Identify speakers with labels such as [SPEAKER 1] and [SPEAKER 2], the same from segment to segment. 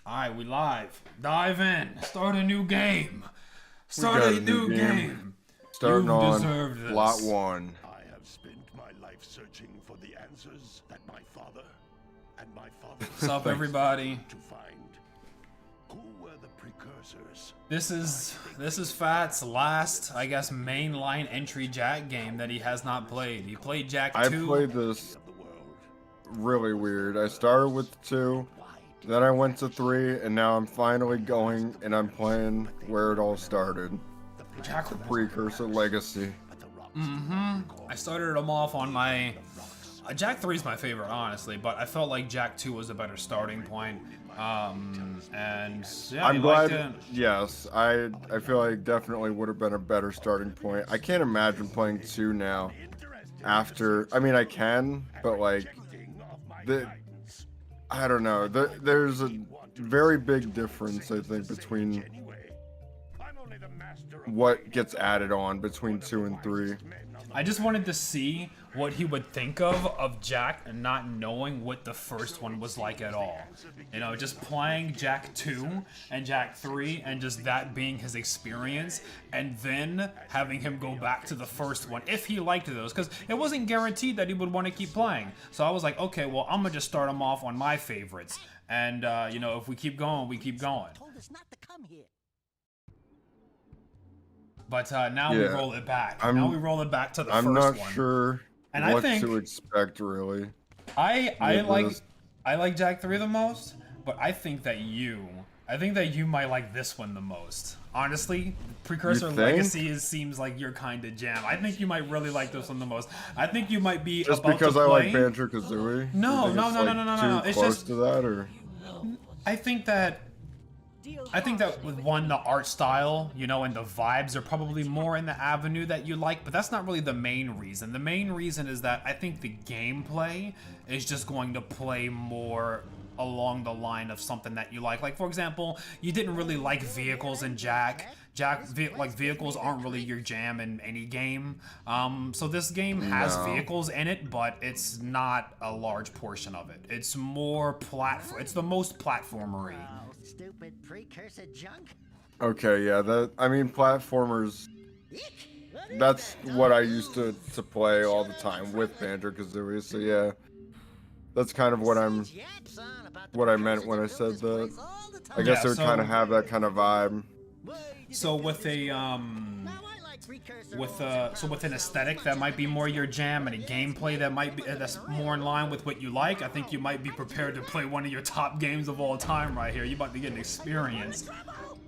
[SPEAKER 1] Alright, we live. Dive in. Start a new game. Start
[SPEAKER 2] got
[SPEAKER 1] a new game.
[SPEAKER 2] Starting
[SPEAKER 1] You
[SPEAKER 2] on
[SPEAKER 1] deserve this.
[SPEAKER 2] lot 1.
[SPEAKER 3] I have spent my life searching for the answers that my father and my father
[SPEAKER 1] What's up, everybody?
[SPEAKER 3] to find. Who were the precursors?
[SPEAKER 1] This is Phatt's last, I guess, mainline entry Jak game that he has not played. He played Jak 2.
[SPEAKER 2] I played this
[SPEAKER 3] Of the world.
[SPEAKER 2] really weird. I started with 2, then I went to 3, and now I'm finally going and I'm playing where it all started.
[SPEAKER 1] Jak.
[SPEAKER 2] Precursor Legacy.
[SPEAKER 1] I started them off on my. Jak 3 is my favorite, honestly, but I felt like Jak 2 was a better starting point. And yeah,
[SPEAKER 2] I'm
[SPEAKER 1] you
[SPEAKER 2] glad.
[SPEAKER 1] liked it.
[SPEAKER 2] Yes, I feel like definitely would have been a better starting point. I can't imagine playing 2 now. After, I mean, I can, but like, I don't know. There's a very big difference, I think, between what gets added on between 2 and 3.
[SPEAKER 1] I just wanted to see what he would think of Jak and not knowing what the first one was like at all. You know, just playing Jak 2 and Jak 3 and just that being his experience, and then having him go back to the first one if he liked those, because it wasn't guaranteed that he would want to keep playing. So I was like, okay, well, I'm gonna just start him off on my favorites, and you know, if we keep going, we keep going. But now we
[SPEAKER 2] Yeah.
[SPEAKER 1] roll it back.
[SPEAKER 2] I'm-
[SPEAKER 1] Now we roll it back to the
[SPEAKER 2] I'm
[SPEAKER 1] first
[SPEAKER 2] not
[SPEAKER 1] one.
[SPEAKER 2] sure
[SPEAKER 1] And I
[SPEAKER 2] what
[SPEAKER 1] think-
[SPEAKER 2] to expect, really.
[SPEAKER 1] I
[SPEAKER 2] this.
[SPEAKER 1] like Jak 3 the most, but I think that you might like this one the most. Honestly, Precursor
[SPEAKER 2] You think?
[SPEAKER 1] Legacy seems like your kind of jam. I think you might really like this one the most. I think you might be
[SPEAKER 2] Just
[SPEAKER 1] about
[SPEAKER 2] because
[SPEAKER 1] to
[SPEAKER 2] I
[SPEAKER 1] play.
[SPEAKER 2] like Banjo-Kazooie?
[SPEAKER 1] No,
[SPEAKER 2] You think
[SPEAKER 1] no,
[SPEAKER 2] it's,
[SPEAKER 1] no,
[SPEAKER 2] like,
[SPEAKER 1] no, no, no,
[SPEAKER 2] too
[SPEAKER 1] no. It's
[SPEAKER 2] close
[SPEAKER 1] just-
[SPEAKER 2] to that, or?
[SPEAKER 1] I think that with one, the art style, you know, and the vibes are probably more in the avenue that you like, but that's not really the main reason. The main reason is that I think the gameplay is just going to play more along the line of something that you like. Like, for example, you didn't really like vehicles in Jak. Like, vehicles aren't really your jam in any game. So this game has
[SPEAKER 2] No.
[SPEAKER 1] vehicles in it, but it's not a large portion of it. It's more it's the most platformery.
[SPEAKER 4] Stupid precursor junk.
[SPEAKER 2] Okay, yeah, I mean, platformers, that's what I used to play all the time with Banjo-Kazooie, so yeah. That's kind of what I meant when I said that. I guess
[SPEAKER 1] Yeah,
[SPEAKER 2] it would kind of have that kind of vibe.
[SPEAKER 1] So with a with an aesthetic that might be more your jam, and a gameplay that might be that's more in line with what you like, I think you might be prepared to play one of your top games of all time right here. You're about to get an experience.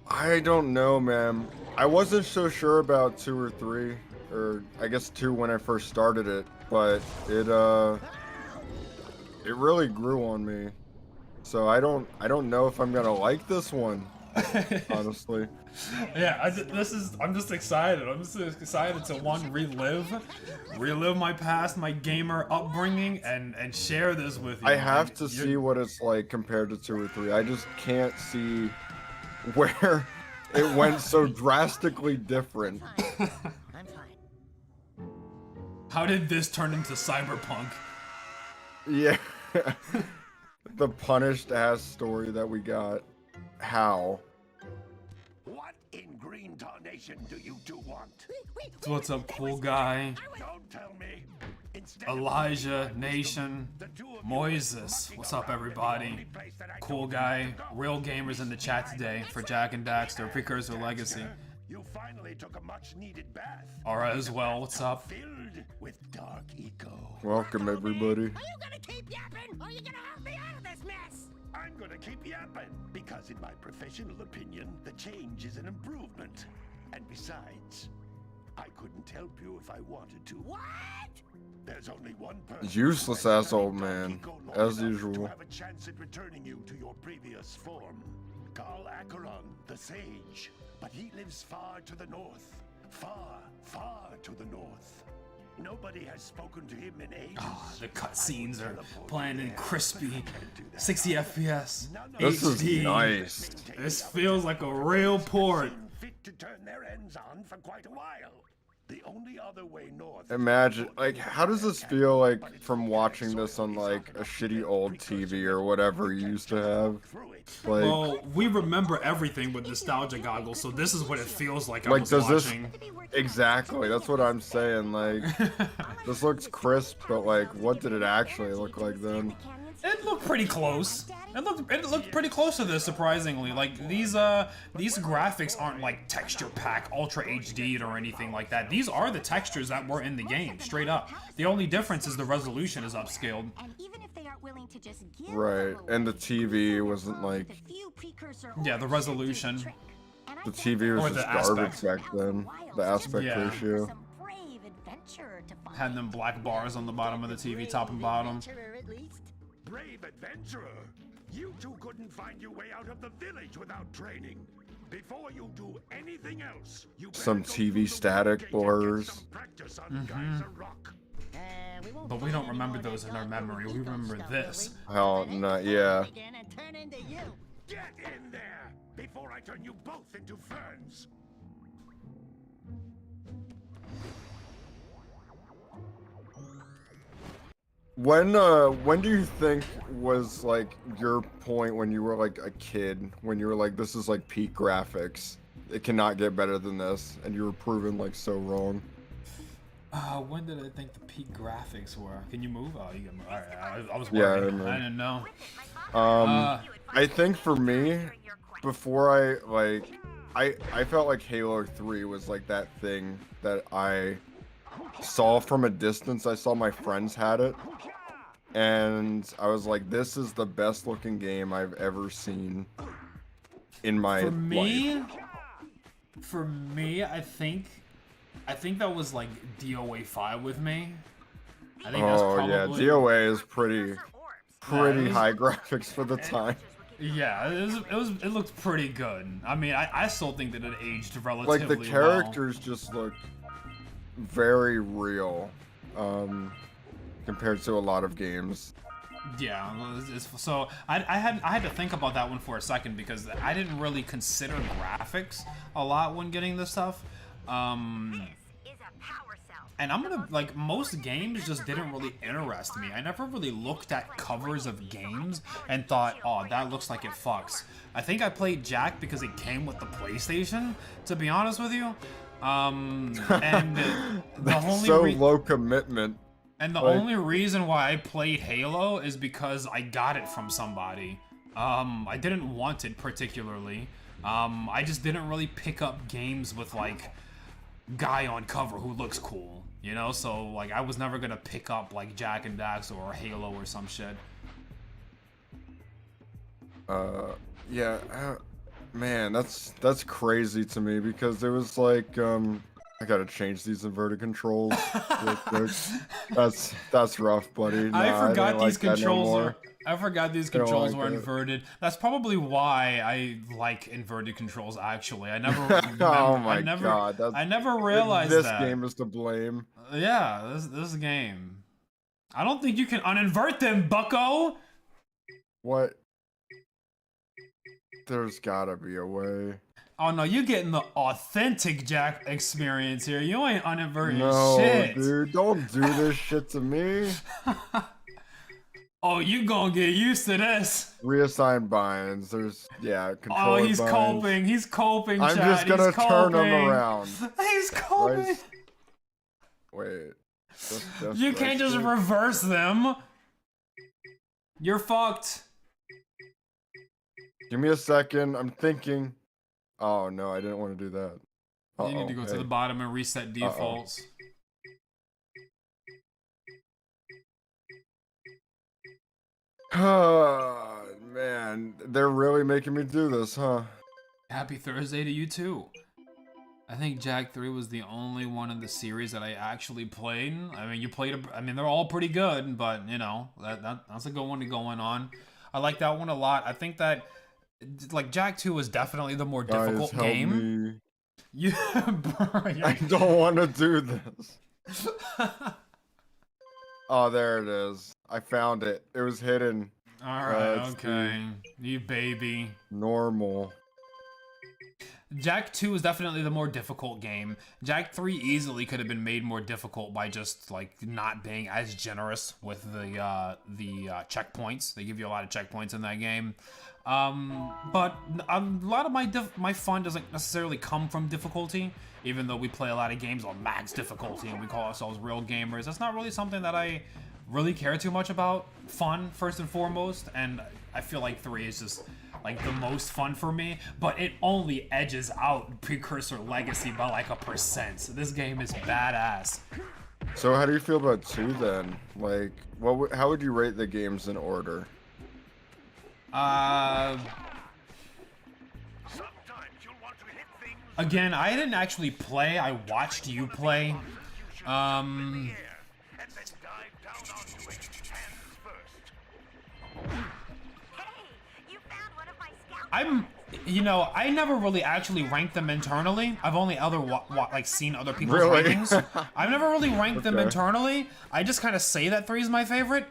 [SPEAKER 2] I don't know, man. I wasn't so sure about 2 or 3, or I guess 2 when I first started it, but it really grew on me. So I don't know if I'm gonna like this one, honestly.
[SPEAKER 1] Yeah, I'm just excited. I'm just excited to relive my past, my gamer upbringing, and share this with you.
[SPEAKER 2] I have
[SPEAKER 1] And
[SPEAKER 2] to
[SPEAKER 1] you're-
[SPEAKER 2] see what it's like compared to 2 or 3. I just can't see where it went so drastically different.
[SPEAKER 4] I'm fine.
[SPEAKER 1] How did this turn into Cyberpunk?
[SPEAKER 2] Yeah. The punished ass story that we got. How?
[SPEAKER 3] What in green tarnation do you two want?
[SPEAKER 1] So what's up, cool guy?
[SPEAKER 3] Don't tell me. Instead of
[SPEAKER 1] Elijah, Nation,
[SPEAKER 3] the two of you
[SPEAKER 1] Moises. What's up, everybody? Cool guy, real gamers in the chat today for Jak and Daxter, Precursor Legacy.
[SPEAKER 3] You finally took a much-needed bath.
[SPEAKER 1] Alright as well, what's up?
[SPEAKER 3] Filled with dark eco.
[SPEAKER 2] Welcome, everybody.
[SPEAKER 4] Are you gonna keep yapping, or are you gonna help me out of this mess?
[SPEAKER 3] I'm gonna keep yapping, because in my professional opinion, the change is an improvement. And besides, I couldn't help you if I wanted to.
[SPEAKER 4] What?
[SPEAKER 3] There's only one person.
[SPEAKER 2] Useless
[SPEAKER 3] who has
[SPEAKER 2] ass old
[SPEAKER 3] studied
[SPEAKER 2] man,
[SPEAKER 3] Eco long
[SPEAKER 2] as
[SPEAKER 3] enough
[SPEAKER 2] usual.
[SPEAKER 3] To have a chance at returning you to your previous form. Karl Acheron, the sage. But he lives far to the north. Far, far to the north. Nobody has spoken to him in ages.
[SPEAKER 1] Ah, the cutscenes are playing in crispy 60 FPS.
[SPEAKER 2] This is
[SPEAKER 1] HD.
[SPEAKER 2] nice.
[SPEAKER 1] This feels like a real port.
[SPEAKER 3] Fit to turn their ends on for quite a while. The only other way north.
[SPEAKER 2] Imagine, like, how does this feel like from watching this on like a shitty old TV or whatever you used to have? Like,
[SPEAKER 1] Well, we remember everything with nostalgia goggles, so this is what it feels like I
[SPEAKER 2] like
[SPEAKER 1] was
[SPEAKER 2] does
[SPEAKER 1] watching.
[SPEAKER 2] this exactly? That's what I'm saying. Like, this looks crisp, but like, what did it actually look like then?
[SPEAKER 1] It looked pretty close. It looked pretty close to this, surprisingly. Like these graphics aren't like texture pack ultra HD'd or anything like that. These are the textures that were in the game, straight up. The only difference is the resolution is upscaled.
[SPEAKER 2] Right, and the TV wasn't like.
[SPEAKER 1] Yeah, the resolution.
[SPEAKER 2] The TV was
[SPEAKER 1] Or the
[SPEAKER 2] just garbage
[SPEAKER 1] aspect.
[SPEAKER 2] back then. The aspect
[SPEAKER 1] Yeah.
[SPEAKER 2] ratio.
[SPEAKER 1] Had them black bars on the bottom of the TV, top and bottom.
[SPEAKER 3] Brave adventurer, you two couldn't find your way out of the village without training. Before you do anything else, you
[SPEAKER 2] Some TV static blurs.
[SPEAKER 1] But we don't remember those in our memory. We remember this.
[SPEAKER 2] Hell, not yeah.
[SPEAKER 3] Get in there before I turn you both into ferns.
[SPEAKER 2] When do you think was like your point when you were like a kid, when you were like, this is like peak graphics, it cannot get better than this, and you were proven like so wrong?
[SPEAKER 1] When did I think the peak graphics were? Can you move? Oh, you can move. Alright, I was
[SPEAKER 2] Yeah,
[SPEAKER 1] worried. I didn't know.
[SPEAKER 2] I think for me, before I felt like Halo 3 was like that thing that I saw from a distance. I saw my friends had it, and I was like, this is the best looking game I've ever seen in my life.
[SPEAKER 1] For me, I think that was like DOA 5 with me. I think that's probably...
[SPEAKER 2] yeah, DOA is pretty
[SPEAKER 1] Yeah,
[SPEAKER 2] high graphics for the time.
[SPEAKER 1] Yeah, it looked pretty good. I mean, I still think that it aged relatively
[SPEAKER 2] Like the characters just look very real, compared to a lot of games.
[SPEAKER 1] Yeah, so I had to think about that one for a second because I didn't really consider graphics a lot when getting this stuff. And I'm gonna, like, most games just didn't really interest me. I never really looked at covers of games and thought, oh, that looks like it fucks. I think I played Jak because it came with the PlayStation, to be honest with you. And the only
[SPEAKER 2] low commitment.
[SPEAKER 1] And the only reason why I played Halo is because I got it from somebody. I didn't want it particularly. I just didn't really pick up games with, like, guy on cover who looks cool, you know? So, like, I was never gonna pick up, like, Jak and Dax or Halo or some shit.
[SPEAKER 2] Yeah, man, that's crazy to me because it was like, I gotta change these inverted controls real quick. That's rough, buddy. Nah,
[SPEAKER 1] I forgot these controls.
[SPEAKER 2] I
[SPEAKER 1] forgot these controls were inverted. That's probably why I like inverted controls. Actually, I never.
[SPEAKER 2] Oh my god!
[SPEAKER 1] I never realized
[SPEAKER 2] this
[SPEAKER 1] that.
[SPEAKER 2] game is to blame.
[SPEAKER 1] Yeah, this game. I don't think you can uninvert them, Bucko.
[SPEAKER 2] What? There's gotta be a way.
[SPEAKER 1] Oh no, you're getting the authentic Jak experience here. You ain't uninverting
[SPEAKER 2] No,
[SPEAKER 1] shit.
[SPEAKER 2] dude, don't do this shit to me.
[SPEAKER 1] Oh, you gonna get used to this.
[SPEAKER 2] Reassign binds. There's, yeah, controller
[SPEAKER 1] Oh, he's
[SPEAKER 2] binds.
[SPEAKER 1] coping. He's coping,
[SPEAKER 2] I'm
[SPEAKER 1] chat.
[SPEAKER 2] just gonna turn him
[SPEAKER 1] coping.
[SPEAKER 2] around.
[SPEAKER 1] He's coping.
[SPEAKER 2] Wait.
[SPEAKER 1] You can't just reverse them. You're fucked.
[SPEAKER 2] Give me a second. I'm thinking. Oh no, I didn't want to do that.
[SPEAKER 1] You need to go to the bottom and reset defaults.
[SPEAKER 2] Oh man, they're really making me do this, huh?
[SPEAKER 1] Happy Thursday to you too. I think Jak 3 was the only one in the series that I actually played. I mean, you played. I mean, they're all pretty good, but you know that's a good one to go on. I like that one a lot. I think that, like, Jak 2 was definitely the more difficult game.
[SPEAKER 2] Me.
[SPEAKER 1] Yeah,
[SPEAKER 2] I don't want to do this. Oh, there it is. I found it. It was hidden.
[SPEAKER 1] All right, okay. You baby.
[SPEAKER 2] Normal.
[SPEAKER 1] Jak 2 is definitely the more difficult game. Jak 3 easily could have been made more difficult by just like not being as generous with the checkpoints. They give you a lot of checkpoints in that game. But a lot of my fun doesn't necessarily come from difficulty, even though we play a lot of games on max difficulty and we call ourselves real gamers. That's not really something that I really care too much about. Fun, first and foremost, and I feel like 3 is just like the most fun for me, but it only edges out Precursor Legacy by like 1%. So this game is badass.
[SPEAKER 2] So how do you feel about 2 then? Like, how would you rate the games in order?
[SPEAKER 1] Again, I didn't actually play. I watched you play. I never really actually ranked them internally. I've only like seen other people's rankings. I've never really ranked them internally. I just kind of say that 3 is my favorite.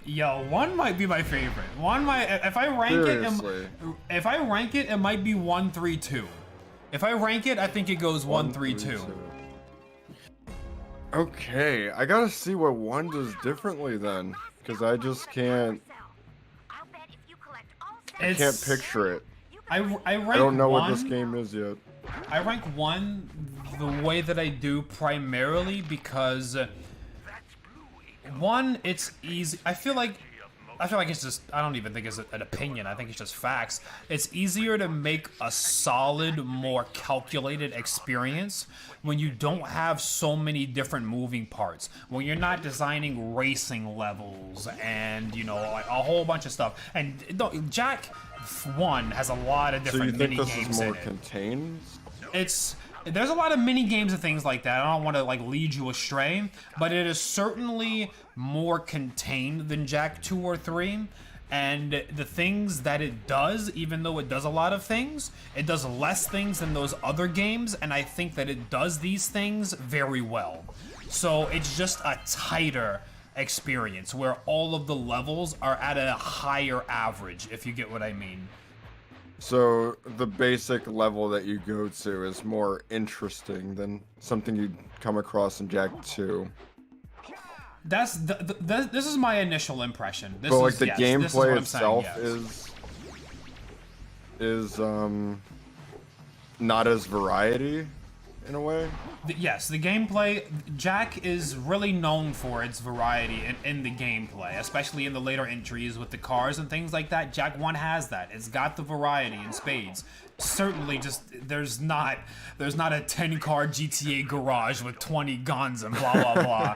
[SPEAKER 1] Yo, 1 might be my favorite. If I rank it, it might be 1, 3, 2. If I rank it, I think it goes 1, 3, 2.
[SPEAKER 2] Okay, I gotta see what 1 does differently then, because I just can't. I can't picture it.
[SPEAKER 1] I rank
[SPEAKER 2] don't know
[SPEAKER 1] 1,
[SPEAKER 2] what this game is yet.
[SPEAKER 1] I rank 1 the way that I do primarily because 1, it's easy. I feel like it's just, I don't even think it's an opinion. I think it's just facts. It's easier to make a solid, more calculated experience when you don't have so many different moving parts. When you're not designing racing levels and, like a whole bunch of stuff. And Jak 1 has a lot of different mini games.
[SPEAKER 2] So you think this is more contained?
[SPEAKER 1] There's a lot of mini games and things like that. I don't want to like lead you astray, but it is certainly more contained than Jak 2 or 3. And the things that it does, even though it does a lot of things, it does less things than those other games, and I think that it does these things very well. So it's just a tighter experience where all of the levels are at a higher average, if you get what I mean.
[SPEAKER 2] So the basic level that you go to is more interesting than something you'd come across in Jak 2.
[SPEAKER 1] This is my initial impression.
[SPEAKER 2] But like the gameplay itself is not as variety in a way.
[SPEAKER 1] Yes, the gameplay, Jak is really known for its variety in the gameplay, especially in the later entries with the cars and things like that. Jak 1 has that. It's got the variety in spades. Certainly, just there's not a 10-car GTA garage with 20 guns and blah blah blah,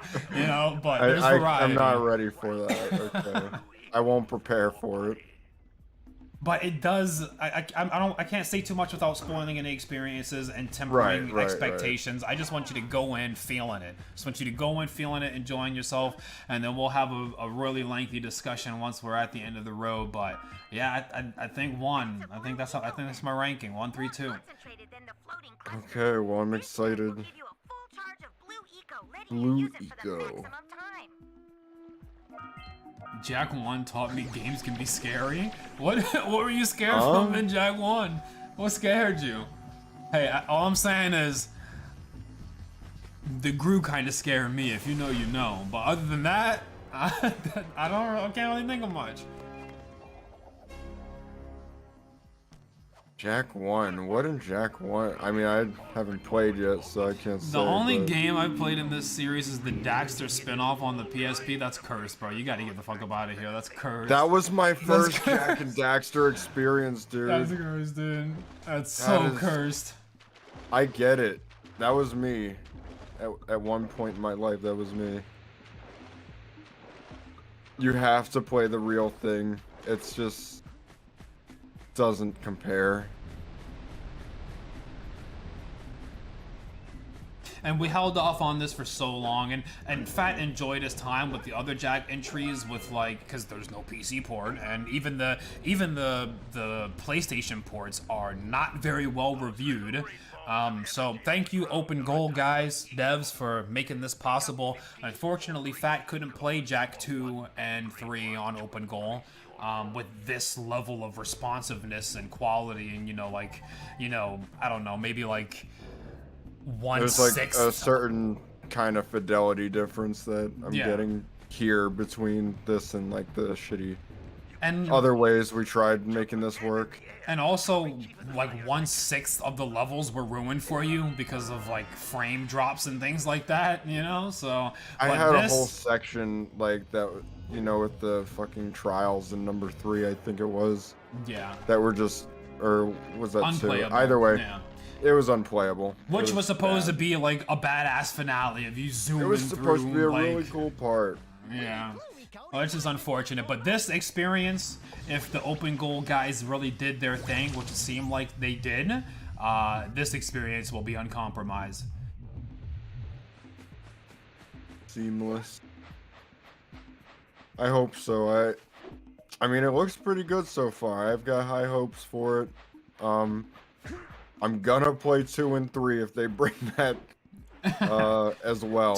[SPEAKER 1] But there's variety.
[SPEAKER 2] I'm not ready for that. Okay, I won't prepare for it.
[SPEAKER 1] But it does. I can't say too much without spoiling any experiences and tempering expectations. Right. I just want you to go in feeling it. Enjoying yourself, and then we'll have a really lengthy discussion once we're at the end of the road. But yeah, I think 1. I think that's my ranking. 1, 3, 2.
[SPEAKER 2] Okay, well I'm excited. Blue Eco.
[SPEAKER 1] Jak 1 taught me games can be scary. What were you scared from in Jak 1? What scared you? Hey, all I'm saying is the Gru kind of scared me. If you know, you know. But other than that, I can't really think of much.
[SPEAKER 2] Jak 1. What in Jak 1? I mean, I haven't played yet, so I can't say.
[SPEAKER 1] The only game I've played in this series is the Daxter spinoff on the PSP. That's cursed, bro. You gotta get the fuck up out of here. That's cursed.
[SPEAKER 2] That was my first Jak and Daxter experience, dude.
[SPEAKER 1] That's cursed, dude. That's so cursed.
[SPEAKER 2] I get it. That was me. At one point in my life, that was me. You have to play the real thing. It's just doesn't compare.
[SPEAKER 1] and we held off on this for so long, and Phatt enjoyed his time with the other Jak entries with like, because there's no PC port, and even the PlayStation ports are not very well reviewed. So thank you, Open Goal guys, devs, for making this possible. Unfortunately, Phatt couldn't play Jak 2 and 3 on Open Goal. With this level of responsiveness and quality, and I don't know, maybe like 1/6.
[SPEAKER 2] There's like a certain kind of fidelity difference that I'm getting here between this and like the shitty
[SPEAKER 1] and
[SPEAKER 2] other ways we tried making this work.
[SPEAKER 1] And also, like 1/6 of the levels were ruined for you because of like frame drops and things like that, So
[SPEAKER 2] I had a whole section like that. With the fucking trials in number 3, I think it was.
[SPEAKER 1] Yeah.
[SPEAKER 2] That were just, or was that
[SPEAKER 1] unplayable.
[SPEAKER 2] 2? Either way,
[SPEAKER 1] yeah.
[SPEAKER 2] It was unplayable.
[SPEAKER 1] Which was supposed to be like a badass finale of you zooming through.
[SPEAKER 2] It was supposed to be a really cool part.
[SPEAKER 1] Yeah. Well, it's just unfortunate. But this experience, if the Open Goal guys really did their thing, which it seemed like they did, this experience will be uncompromised.
[SPEAKER 2] Seamless. I hope so. I mean, it looks pretty good so far. I've got high hopes for it. I'm gonna play 2 and 3 if they bring that as well.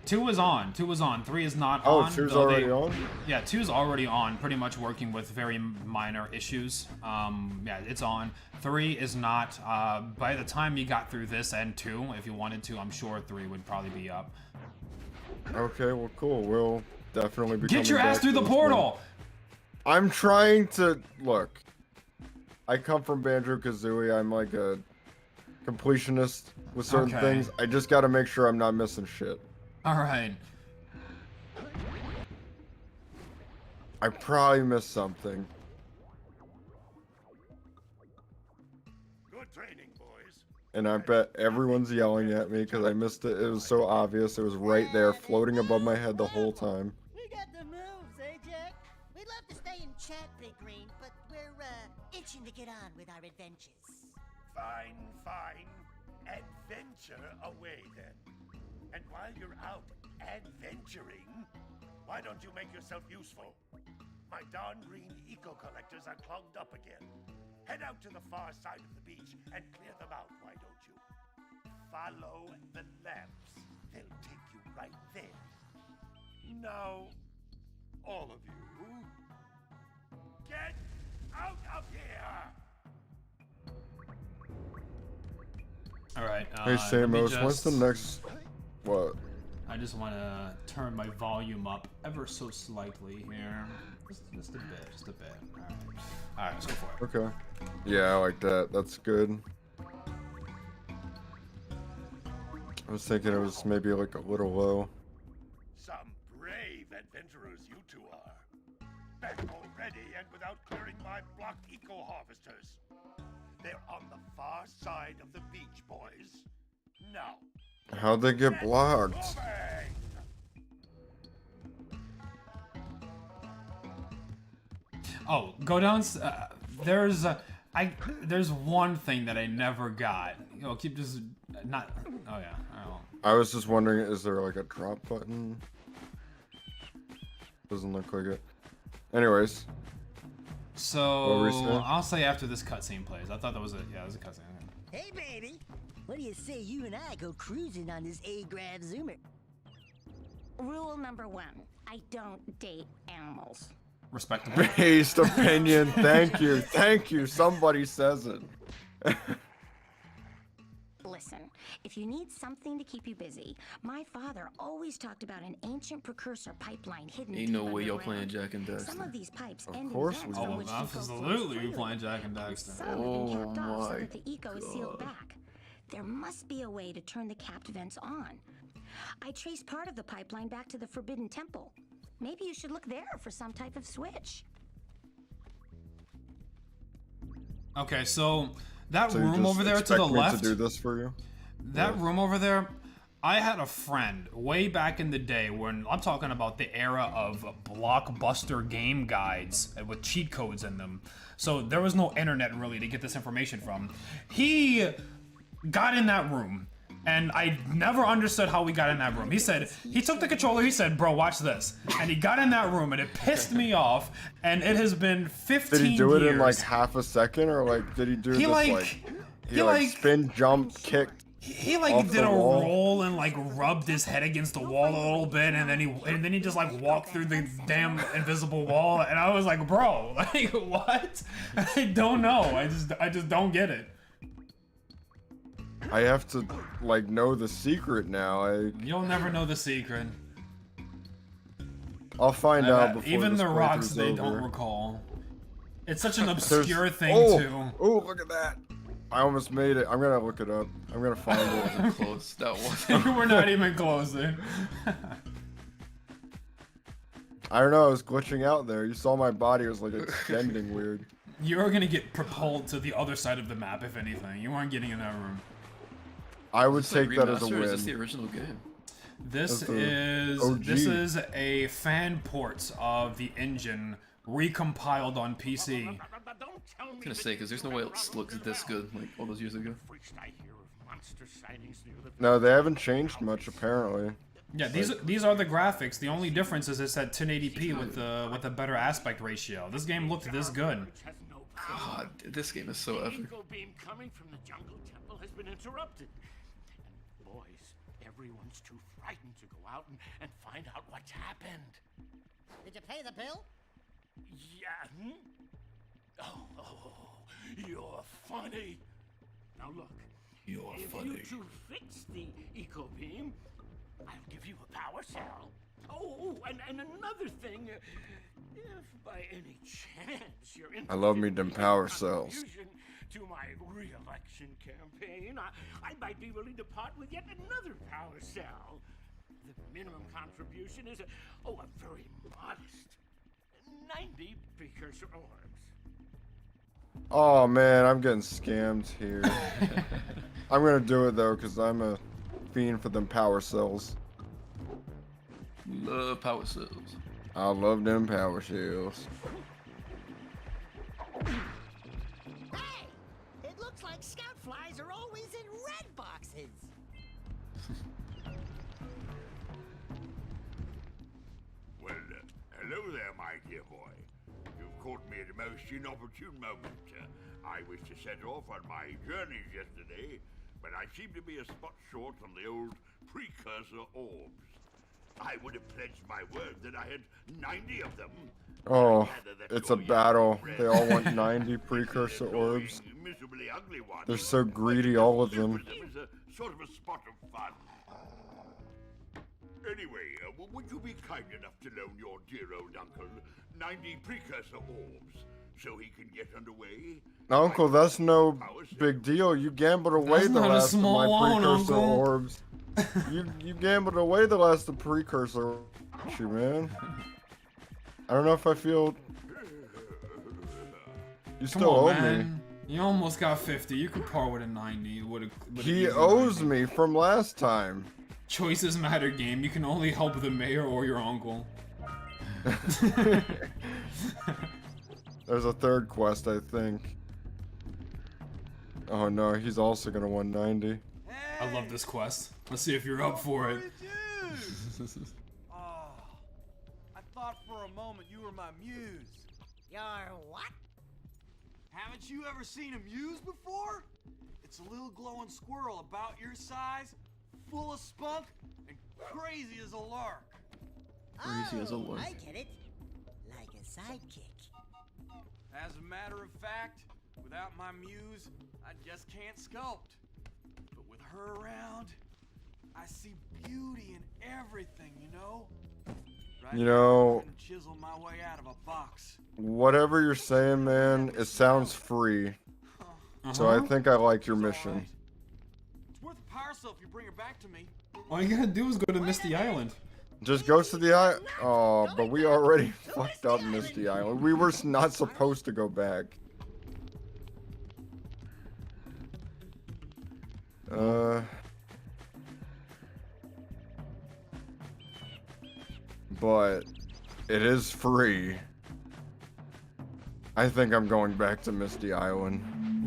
[SPEAKER 1] 2 is on. 2 is on. 3 is not
[SPEAKER 2] on.
[SPEAKER 1] Oh,
[SPEAKER 2] 2's already on?
[SPEAKER 1] Yeah, 2 is already on, pretty much working with very minor issues. Yeah, it's on. 3 is not. By the time you got through this and 2, if you wanted to, I'm sure 3 would probably be up.
[SPEAKER 2] Okay, well, cool. We'll definitely be
[SPEAKER 1] Get your ass through the portal!
[SPEAKER 2] I'm trying to... Look. I come from Banjo-Kazooie. I'm like a completionist with certain things. I just gotta make sure I'm not missing shit.
[SPEAKER 1] Alright.
[SPEAKER 2] I probably missed something.
[SPEAKER 3] Good training, boys.
[SPEAKER 2] And I bet everyone's yelling at me because I missed it. It was so obvious. It was right there, floating above my head the whole time.
[SPEAKER 5] We got the moves, eh, Jak? We'd love to stay in chat, Big Green, but we're, itching to get on with our adventures.
[SPEAKER 3] Fine, fine. Adventure away, then. And while you're out adventuring, why don't you make yourself useful? My darn green eco-collectors are clogged up again. Head out to the far side of the beach and clear them out, why don't you? Follow the lamps. They'll take you right there. Now, all of you, get out of here!
[SPEAKER 1] Alright,
[SPEAKER 2] Hey, Samos, what's the next... What?
[SPEAKER 1] I just want to turn my volume up ever so slightly here. Just a bit. Alright, let's go for it.
[SPEAKER 2] Okay. Yeah, I like that. That's good. I was thinking it was maybe like a little low.
[SPEAKER 3] Some brave adventurers you two are. Back already and without clearing my blocked eco-harvesters. They're on the far side of the beach, boys. Now.
[SPEAKER 2] How'd they get blocked?
[SPEAKER 1] Oh, go down. There's one thing that I never got. Keep just not. Oh yeah. Oh.
[SPEAKER 2] I was just wondering, is there like a drop button? Doesn't look like it. Anyways.
[SPEAKER 1] So I'll say after this cutscene plays. I thought that was it. Yeah, it was a cutscene.
[SPEAKER 5] Hey, baby. What do you say you and I go cruising on this A-Grav Zoomer?
[SPEAKER 4] Rule number 1, I don't date animals.
[SPEAKER 1] Respectable.
[SPEAKER 2] Based opinion. Thank you. Somebody says it.
[SPEAKER 4] Listen, if you need something to keep you busy, my father always talked about an ancient precursor pipeline hidden
[SPEAKER 6] Ain't no way y'all playing Jak and Daxter.
[SPEAKER 4] Some of these pipes
[SPEAKER 2] Of
[SPEAKER 4] end
[SPEAKER 2] course
[SPEAKER 4] in
[SPEAKER 2] we
[SPEAKER 4] vents
[SPEAKER 2] are.
[SPEAKER 4] from
[SPEAKER 1] Oh,
[SPEAKER 4] which eco
[SPEAKER 1] absolutely,
[SPEAKER 4] flows
[SPEAKER 1] we playing
[SPEAKER 4] freely.
[SPEAKER 1] Jak and Daxter.
[SPEAKER 4] Some have been capped off so
[SPEAKER 6] my
[SPEAKER 4] that the eco is sealed
[SPEAKER 6] God.
[SPEAKER 4] back. There must be a way to turn the capped vents on. I traced part of the pipeline back to the Forbidden Temple. Maybe you should look there for some type of switch.
[SPEAKER 1] Okay, so that
[SPEAKER 2] So you
[SPEAKER 1] room
[SPEAKER 2] just
[SPEAKER 1] over there to
[SPEAKER 2] expect
[SPEAKER 1] the
[SPEAKER 2] me
[SPEAKER 1] left.
[SPEAKER 2] to do this for you?
[SPEAKER 1] That room over there, I had a friend way back in the day when I'm talking about the era of blockbuster game guides with cheat codes in them. So there was no internet really to get this information from. He got in that room, And I never understood how we got in that room. He said, he took the controller, he said, bro, watch this. And he got in that room and it pissed me off. And it has been 15 years.
[SPEAKER 2] Did he do it in like half a second, or like did he do this like spin, jump, kick?
[SPEAKER 1] He like did a roll and like rubbed his head against the wall a little bit, and then he just like walked through the damn invisible wall, and I was like, bro, like what? I don't know. I just don't get it.
[SPEAKER 2] I have to like know the secret now.
[SPEAKER 1] You'll never know the secret.
[SPEAKER 2] I'll find out before
[SPEAKER 1] even
[SPEAKER 2] this
[SPEAKER 1] the rocks
[SPEAKER 2] playthrough's
[SPEAKER 1] they
[SPEAKER 2] over.
[SPEAKER 1] don't recall. It's such an obscure thing too.
[SPEAKER 2] Oh, look at that! I almost made it. I'm gonna look it up. I'm gonna find it.
[SPEAKER 6] Close. That was.
[SPEAKER 1] We're not even close, dude.
[SPEAKER 2] I don't know. I was glitching out there. You saw my body was like extending weird.
[SPEAKER 1] You were gonna get propelled to the other side of the map, if anything. You weren't getting in that room.
[SPEAKER 2] I would take that as a win.
[SPEAKER 6] Is this the original game?
[SPEAKER 1] This is a fan port of the engine recompiled on PC.
[SPEAKER 6] I was gonna say, because there's no way it looks this good like all those years ago.
[SPEAKER 2] No, they haven't changed much apparently.
[SPEAKER 1] Yeah, these are the graphics. The only difference is it's at 1080p with a better aspect ratio. This game looked this good.
[SPEAKER 6] God, this game is so epic.
[SPEAKER 3] Beam coming from the jungle temple has been interrupted. And boys, everyone's too frightened to go out and find out what's happened.
[SPEAKER 5] Did you pay the bill?
[SPEAKER 3] Yeah. Oh, you're funny. Now look.
[SPEAKER 6] You're
[SPEAKER 3] if
[SPEAKER 6] funny.
[SPEAKER 3] you two fix the eco beam, I'll give you a power cell. Oh, and another thing. If by any chance you're interested
[SPEAKER 2] I love me them power cells.
[SPEAKER 3] To my re-election campaign, I might be willing to part with yet another power cell. The minimum contribution is a very modest 90 precursor orbs.
[SPEAKER 2] Oh man, I'm getting scammed here. I'm gonna do it though, cause I'm a fiend for them power cells.
[SPEAKER 6] Love power cells.
[SPEAKER 2] I love them power cells.
[SPEAKER 5] Hey! It looks like scout flies are always in red boxes.
[SPEAKER 3] Well, hello there, my dear boy. You've caught me at a most inopportune moment. I was to set off on my journeys yesterday, but I seem to be a spot short on the old precursor orbs. I would have pledged my word that I had 90 of them.
[SPEAKER 2] Oh, it's a battle. They all want 90 precursor orbs. They're so greedy, all of them.
[SPEAKER 3] Sort of a spot of fun. Anyway, would you be kind enough to loan your dear old uncle 90 precursor orbs so he can get underway?
[SPEAKER 2] Uncle, that's no big deal. You gambled away the last of my precursor orbs. You gambled away the last of precursor orbs, man. I don't know if I feel. You still owe me.
[SPEAKER 1] You almost got 50. You could par with a 90.
[SPEAKER 2] He owes me from last time.
[SPEAKER 1] Choices matter game. You can only help the mayor or your uncle.
[SPEAKER 2] There's a third quest, I think. Oh no, he's also gonna 190.
[SPEAKER 1] I love this quest. Let's see if you're up for it.
[SPEAKER 7] Oh, I thought for a moment you were my muse.
[SPEAKER 5] Your what?
[SPEAKER 7] Haven't you ever seen a muse before? It's a little glowing squirrel about your size, full of spunk, and crazy as a lark.
[SPEAKER 6] Crazy as a lark.
[SPEAKER 5] I get it. Like a sidekick.
[SPEAKER 7] As a matter of fact, without my muse, I just can't sculpt. But with her around, I see beauty in everything, you know? Right
[SPEAKER 2] You know,
[SPEAKER 7] now, I can chisel my way out of a box.
[SPEAKER 2] whatever you're saying, man, it sounds free. So I think I like your mission.
[SPEAKER 7] It's worth a power cell if you bring her back to me.
[SPEAKER 1] All you gotta do is go to Misty Island.
[SPEAKER 2] Just go to the island. Oh, but we already fucked up Misty Island. We were not supposed to go back. But it is free. I think I'm going back to Misty Island.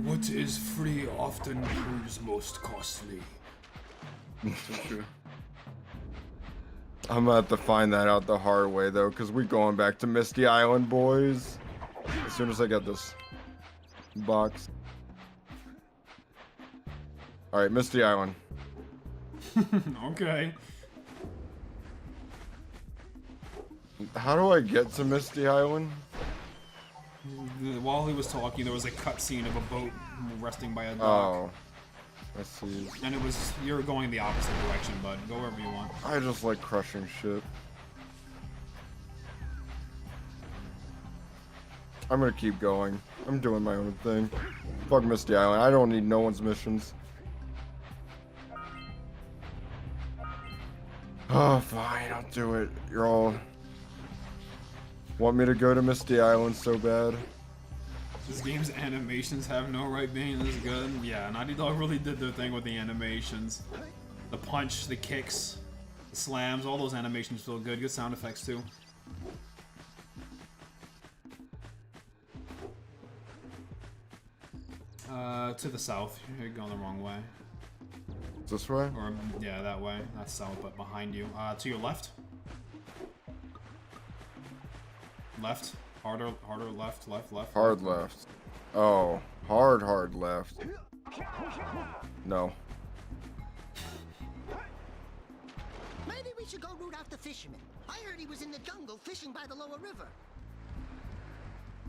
[SPEAKER 1] What is free often proves most costly.
[SPEAKER 6] So true.
[SPEAKER 2] I'm gonna have to find that out the hard way though, because we going back to Misty Island, boys. As soon as I get this box. All right, Misty Island.
[SPEAKER 1] Okay.
[SPEAKER 2] How do I get to Misty Island?
[SPEAKER 1] While he was talking, there was a cutscene of a boat resting by a dock.
[SPEAKER 2] Oh, I see.
[SPEAKER 1] And it was, you're going the opposite direction, bud. Go wherever you want.
[SPEAKER 2] I just like crushing shit. I'm gonna keep going. I'm doing my own thing. Fuck Misty Island. I don't need no one's missions. Oh, fine. I'll do it. You're all... Want me to go to Misty Island so bad?
[SPEAKER 1] This game's animations have no right being this good. Yeah, Naughty Dog really did their thing with the animations. The punch, the kicks, the slams, all those animations feel good. Good sound effects too. To the south. You're going the wrong way.
[SPEAKER 2] This way?
[SPEAKER 1] Or, yeah, that way. That's south, but behind you. To your left. Left. Harder, left.
[SPEAKER 2] Hard left. Oh, hard left. No.
[SPEAKER 5] Maybe we should go root out the fisherman. I heard he was in the jungle fishing by the lower river.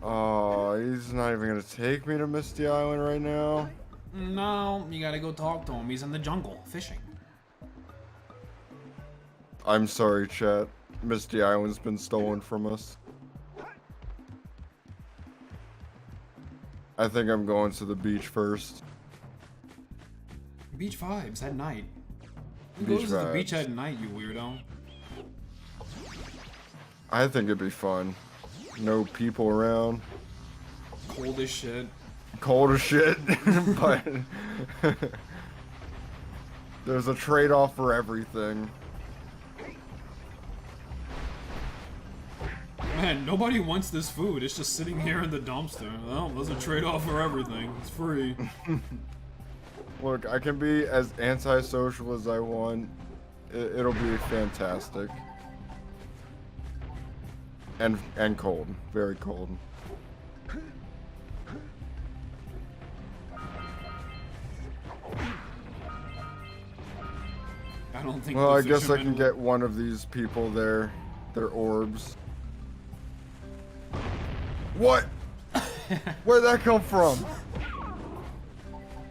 [SPEAKER 2] Oh, he's not even gonna take me to Misty Island right now.
[SPEAKER 1] No, you gotta go talk to him. He's in the jungle, fishing.
[SPEAKER 2] I'm sorry, chat. Misty Island's been stolen from us. I think I'm going to the beach first.
[SPEAKER 1] Beach vibes at night. Who
[SPEAKER 2] Beach
[SPEAKER 1] goes to the
[SPEAKER 2] vibes.
[SPEAKER 1] beach at night, you weirdo?
[SPEAKER 2] I think it'd be fun. No people around.
[SPEAKER 1] Cold as shit.
[SPEAKER 2] Cold as shit, but there's a trade-off for everything.
[SPEAKER 1] Man, nobody wants this food. It's just sitting here in the dumpster. Well, there's a trade-off for everything. It's free.
[SPEAKER 2] Look, I can be as antisocial as I want. It'll be fantastic. And cold. Very cold.
[SPEAKER 1] I don't think.
[SPEAKER 2] Well,
[SPEAKER 1] the
[SPEAKER 2] I guess I
[SPEAKER 1] fishermen
[SPEAKER 2] can get one of these people their orbs. What? Where'd that come from?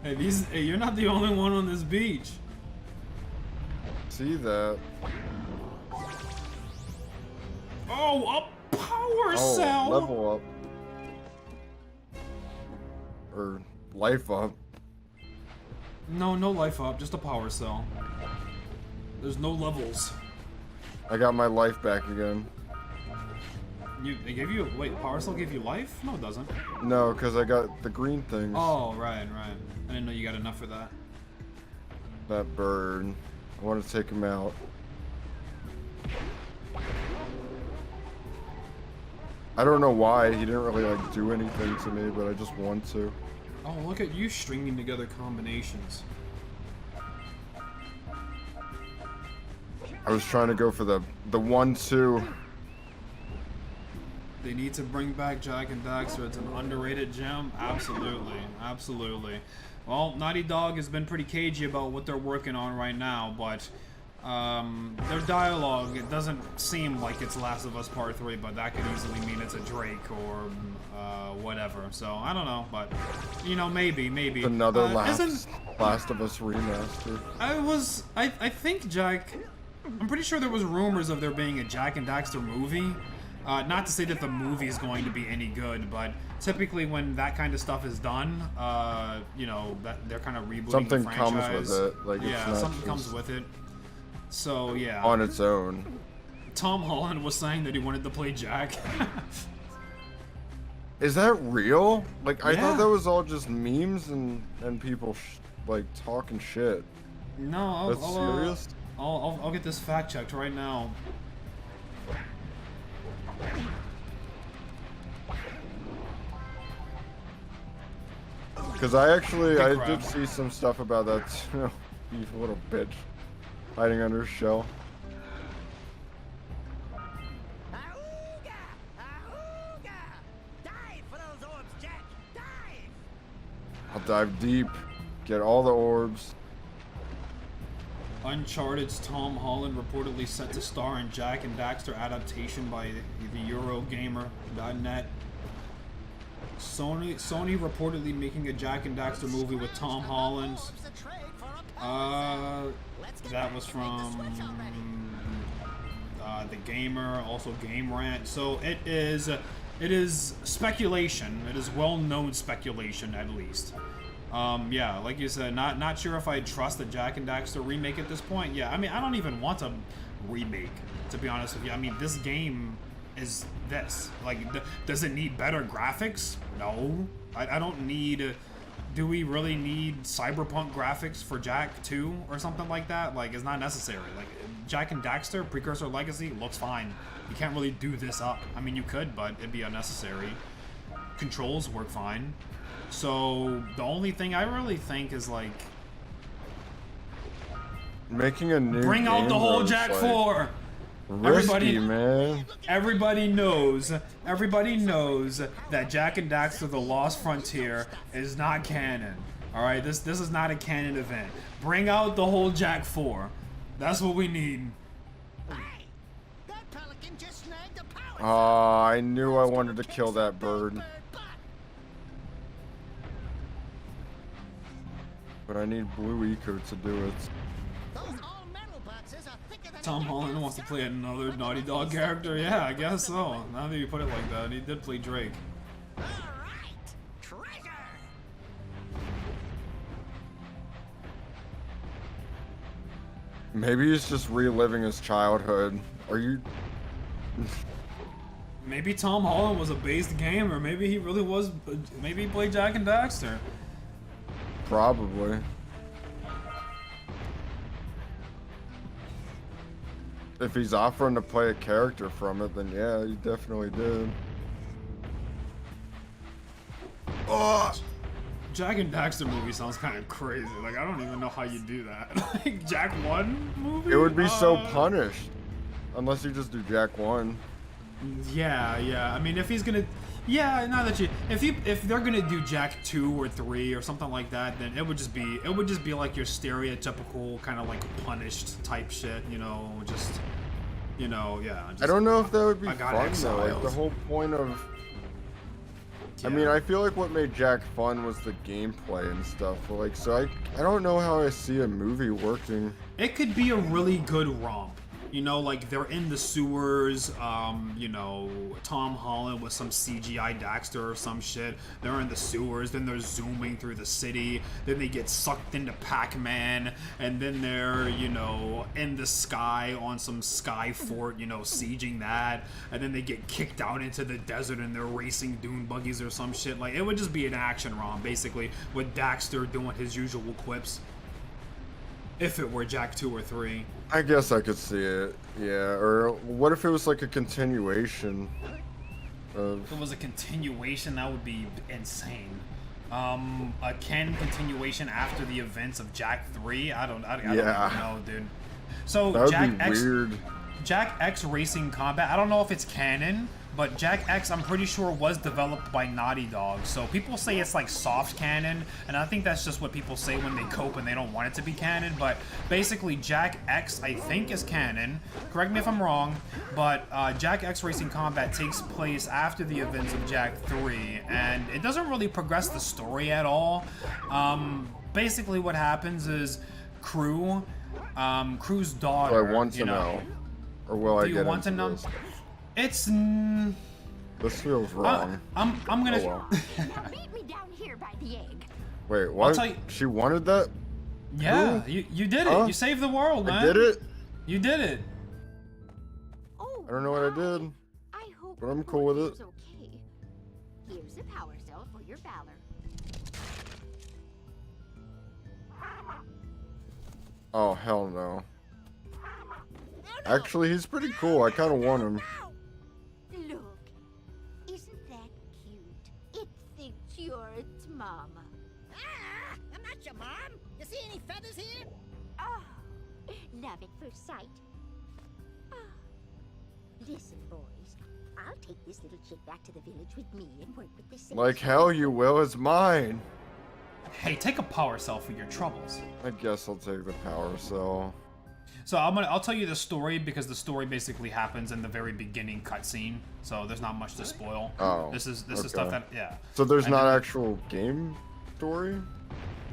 [SPEAKER 1] Hey, hey, you're not the only one on this beach.
[SPEAKER 2] See that?
[SPEAKER 1] Oh, a power
[SPEAKER 2] Oh,
[SPEAKER 1] cell.
[SPEAKER 2] level up. Or life up.
[SPEAKER 1] No life up. Just a power cell. There's no levels.
[SPEAKER 2] I got my life back again.
[SPEAKER 1] They gave you power cell gave you life? No, it doesn't.
[SPEAKER 2] No, because I got the green things.
[SPEAKER 1] Oh, right. I didn't know you got enough for that.
[SPEAKER 2] That bird. I want to take him out. I don't know why. He didn't really like do anything to me, but I just want to.
[SPEAKER 1] Oh, look at you stringing together combinations.
[SPEAKER 2] I was trying to go for the 1-2.
[SPEAKER 1] They need to bring back Jak and Daxter. It's an underrated gem. Absolutely. Well, Naughty Dog has been pretty cagey about what they're working on right now, but their dialogue, it doesn't seem like it's Last of Us Part 3, but that could easily mean it's a Drake or whatever. So, I don't know, but, you know, maybe.
[SPEAKER 2] Another Last of Us remaster.
[SPEAKER 1] I think Jak... I'm pretty sure there was rumors of there being a Jak and Daxter movie. Not to say that the movie is going to be any good, but typically when that kind of stuff is done, you know, that they're kind of rebooting
[SPEAKER 2] Something
[SPEAKER 1] the franchise.
[SPEAKER 2] comes with it. Like,
[SPEAKER 1] yeah,
[SPEAKER 2] it's not
[SPEAKER 1] something
[SPEAKER 2] just
[SPEAKER 1] comes with it. So, yeah.
[SPEAKER 2] on its own.
[SPEAKER 1] Tom Holland was saying that he wanted to play Jak.
[SPEAKER 2] Is that real? Like, I
[SPEAKER 1] Yeah.
[SPEAKER 2] thought that was all just memes and people like talking shit.
[SPEAKER 1] No,
[SPEAKER 2] That's serious?
[SPEAKER 1] I'll get this fact checked right now.
[SPEAKER 2] Because I
[SPEAKER 1] Good
[SPEAKER 2] did
[SPEAKER 1] crap.
[SPEAKER 2] see some stuff about that too. You little bitch. hiding under his shell.
[SPEAKER 5] Auga! Auga! Dive for those orbs, Jack! Dive!
[SPEAKER 2] I'll dive deep, get all the orbs.
[SPEAKER 1] Uncharted's Tom Holland reportedly set to star in Jack and Daxter adaptation by the Eurogamer.net. Sony reportedly making a Jack and Daxter movie with Tom Holland. That was from the Gamer, also Game Rant. So it is speculation. It is well-known speculation, at least. Yeah, like you said, not sure if I trust the Jack and Daxter remake at this point. Yeah, I mean, I don't even want a remake, to be honest with you. I mean, this game is this. Like, does it need better graphics? No. I don't need... Do we really need cyberpunk graphics for Jak 2 or something like that? Like, it's not necessary. Like, Jak and Daxter, Precursor Legacy, looks fine. You can't really do this up. I mean, you could, but it'd be unnecessary. Controls work fine. So, the only thing I really think is, like...
[SPEAKER 2] Making a new
[SPEAKER 1] Bring out the whole Jak 4!
[SPEAKER 2] Risky, man.
[SPEAKER 1] Everybody knows that Jak and Daxter The Lost Frontier is not canon. Alright, this is not a canon event. Bring out the whole Jak 4. That's what we need.
[SPEAKER 5] Hey! That pelican just snagged a power
[SPEAKER 2] Oh, I knew I wanted to kill that bird. But I need blue eco to do it.
[SPEAKER 5] Those all-metal boxes are thicker than
[SPEAKER 1] Tom Holland wants to play another Naughty Dog character? Yeah, I guess so. Now that you put it like that, he did play Drake.
[SPEAKER 5] All right, treasure.
[SPEAKER 2] Maybe he's just reliving his childhood. Are you...
[SPEAKER 1] Maybe Tom Holland was a based gamer. Maybe he really was. Maybe he played Jak and Daxter.
[SPEAKER 2] Probably. If he's offering to play a character from it, then yeah, he definitely did. Oh!
[SPEAKER 1] Jak and Daxter movie sounds kind of crazy. Like, I don't even know how you do that. Like, Jak 1 movie?
[SPEAKER 2] It would be so punished. Unless you just do Jak 1.
[SPEAKER 1] Yeah. I mean, if he's gonna... Yeah, now that you... If they're gonna do Jak 2 or 3 or something like that, then it would just be like your stereotypical kind of like punished type shit, you know, just... You know, yeah. Just,
[SPEAKER 2] I don't know if that would be
[SPEAKER 1] I got
[SPEAKER 2] fun
[SPEAKER 1] exiled.
[SPEAKER 2] though. Like, the whole point of...
[SPEAKER 1] Yeah.
[SPEAKER 2] I mean, I feel like what made Jak fun was the gameplay and stuff. But like, so I don't know how I see a movie working.
[SPEAKER 1] It could be a really good romp. You know, like, they're in the sewers, you know, Tom Holland with some CGI Daxter or some shit. They're in the sewers, then they're zooming through the city, then they get sucked into Pac-Man, and then they're, you know, in the sky on some sky fort, you know, sieging that, and then they get kicked out into the desert and they're racing dune buggies or some shit. Like, it would just be an action romp, basically, with Daxter doing his usual quips. If it were Jak 2 or 3.
[SPEAKER 2] I guess I could see it, yeah. Or what if it was like a continuation of...
[SPEAKER 1] If it was a continuation, that would be insane. A canon continuation after the events of Jak 3? I don't even know, dude. So
[SPEAKER 2] that would
[SPEAKER 1] Jak
[SPEAKER 2] be
[SPEAKER 1] X,
[SPEAKER 2] weird.
[SPEAKER 1] Jak X Racing Combat, I don't know if it's canon, but Jak X, I'm pretty sure, was developed by Naughty Dog. So people say it's like soft canon, and I think that's just what people say when they cope and they don't want it to be canon. But basically, Jak X, I think, is canon. Correct me if I'm wrong, but Jak X Racing Combat takes place after the events of Jak 3, and it doesn't really progress the story at all. Basically, what happens is Crew's daughter.
[SPEAKER 2] Do I want to know? Or will I get
[SPEAKER 1] want to know?
[SPEAKER 2] this?
[SPEAKER 1] It's...
[SPEAKER 2] This feels wrong.
[SPEAKER 1] I'm gonna...
[SPEAKER 2] Oh, well.
[SPEAKER 4] Meet me down here by the egg.
[SPEAKER 2] Wait, what?
[SPEAKER 1] tell you-
[SPEAKER 2] She wanted that?
[SPEAKER 1] Yeah, you did it.
[SPEAKER 2] Huh?
[SPEAKER 1] You saved the world, man.
[SPEAKER 2] I did it?
[SPEAKER 1] You did it.
[SPEAKER 4] Oh,
[SPEAKER 2] I don't know what I did.
[SPEAKER 4] I hope
[SPEAKER 2] But I'm cool with it.
[SPEAKER 4] it's okay. Here's a power cell for your valor.
[SPEAKER 2] Oh, hell no. Actually, he's pretty cool. I kind of want him.
[SPEAKER 4] Look, isn't that cute? It thinks you're its mama.
[SPEAKER 5] Ah, I'm not your mom. You see any feathers here?
[SPEAKER 4] Oh,
[SPEAKER 8] love at first sight. Ah. Listen, boys. I'll take this little chick back to the village with me and work with the sage.
[SPEAKER 2] Like hell you will, it's mine.
[SPEAKER 1] Hey, take a power cell for your troubles.
[SPEAKER 2] I guess I'll take the power cell.
[SPEAKER 1] So I'll tell you the story because the story basically happens in the very beginning cutscene. So there's not much to spoil.
[SPEAKER 2] Oh.
[SPEAKER 1] This is stuff that
[SPEAKER 2] So there's
[SPEAKER 1] And
[SPEAKER 2] not
[SPEAKER 1] then-
[SPEAKER 2] actual game story?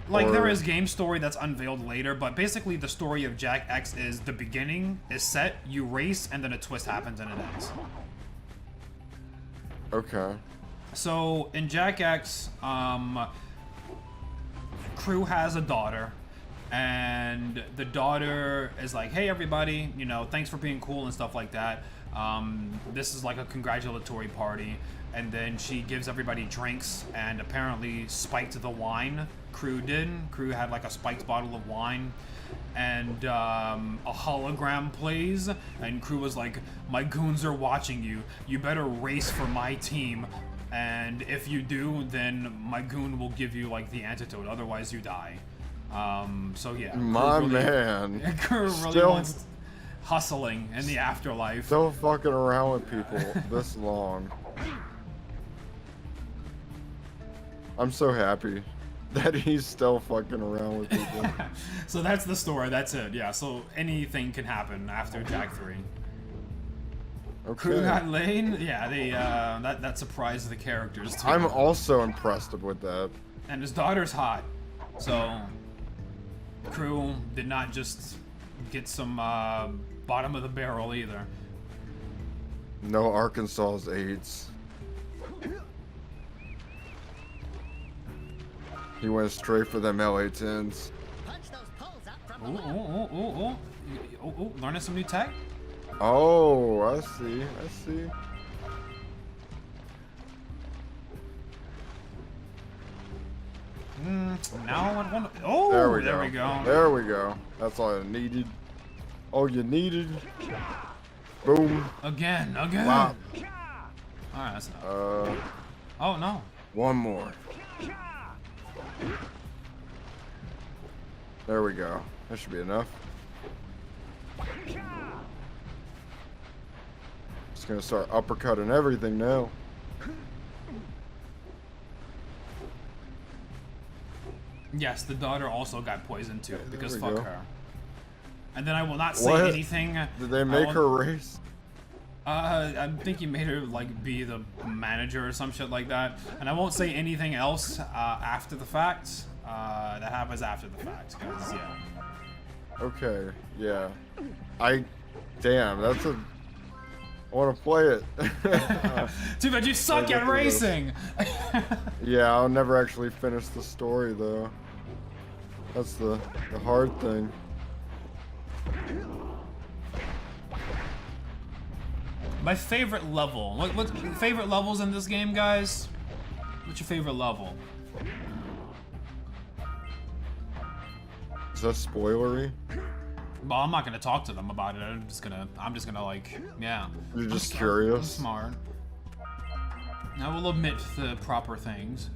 [SPEAKER 1] Like,
[SPEAKER 2] Or-
[SPEAKER 1] there is game story that's unveiled later, but basically the story of Jak X is the beginning is set, you race, and then a twist happens and it ends.
[SPEAKER 2] Okay.
[SPEAKER 1] So, in Jak X, Crew has a daughter, and the daughter is like, hey everybody, you know, thanks for being cool and stuff like that. This is like a congratulatory party, and then she gives everybody drinks and apparently spiked the wine. Crew did. Crew had like a spiked bottle of wine, and a hologram plays, and Crew was like, my goons are watching you. You better race for my team, and if you do, then my goon will give you like the antidote, otherwise you die. So yeah.
[SPEAKER 2] My
[SPEAKER 1] Crew really-
[SPEAKER 2] man.
[SPEAKER 1] Crew really
[SPEAKER 2] Still-
[SPEAKER 1] wants hustling in the afterlife.
[SPEAKER 2] Still fucking around with people this long. I'm so happy that he's still fucking around with people.
[SPEAKER 1] So that's the story, that's it, yeah. So anything can happen after Jak 3. Crew
[SPEAKER 2] Okay.
[SPEAKER 1] got laid, yeah, they, that surprised the characters too.
[SPEAKER 2] I'm also impressed with that.
[SPEAKER 1] And his daughter's hot, so Crew did not just get some, bottom of the barrel either.
[SPEAKER 2] No Arkansas's AIDS. He went straight for them LA 10s.
[SPEAKER 5] Punch those poles up from
[SPEAKER 1] Ooh,
[SPEAKER 5] below.
[SPEAKER 1] ooh, learning some new tech?
[SPEAKER 2] Oh, I see. I see.
[SPEAKER 1] Now I want to, oh,
[SPEAKER 2] There we
[SPEAKER 1] there we go.
[SPEAKER 2] There we go. That's all I needed. All you needed. Boom.
[SPEAKER 1] Again.
[SPEAKER 2] Wow.
[SPEAKER 1] Alright, that's enough. Oh, no.
[SPEAKER 2] One more. There we go. That should be enough. Just gonna start uppercutting everything now.
[SPEAKER 1] Yes, the daughter also got poisoned too, because
[SPEAKER 2] we
[SPEAKER 1] fuck
[SPEAKER 2] go.
[SPEAKER 1] her. And then I will not say
[SPEAKER 2] What?
[SPEAKER 1] anything.
[SPEAKER 2] Did they
[SPEAKER 1] I
[SPEAKER 2] make
[SPEAKER 1] won't-
[SPEAKER 2] her race?
[SPEAKER 1] I think he made her like be the manager or some shit like that. And I won't say anything else after the fact. That happens after the fact, cause yeah.
[SPEAKER 2] Okay, yeah. Damn, that's a... I want to play it.
[SPEAKER 1] Too bad you suck at racing.
[SPEAKER 2] Yeah, I'll never actually finish the story though. That's the hard thing.
[SPEAKER 1] My favorite level. What favorite levels in this game, guys? What's your favorite level?
[SPEAKER 2] Is that spoilery?
[SPEAKER 1] Well, I'm not gonna talk to them about it. I'm just gonna like, yeah.
[SPEAKER 2] You're just
[SPEAKER 1] I'm
[SPEAKER 2] curious?
[SPEAKER 1] smart. I will admit the proper things.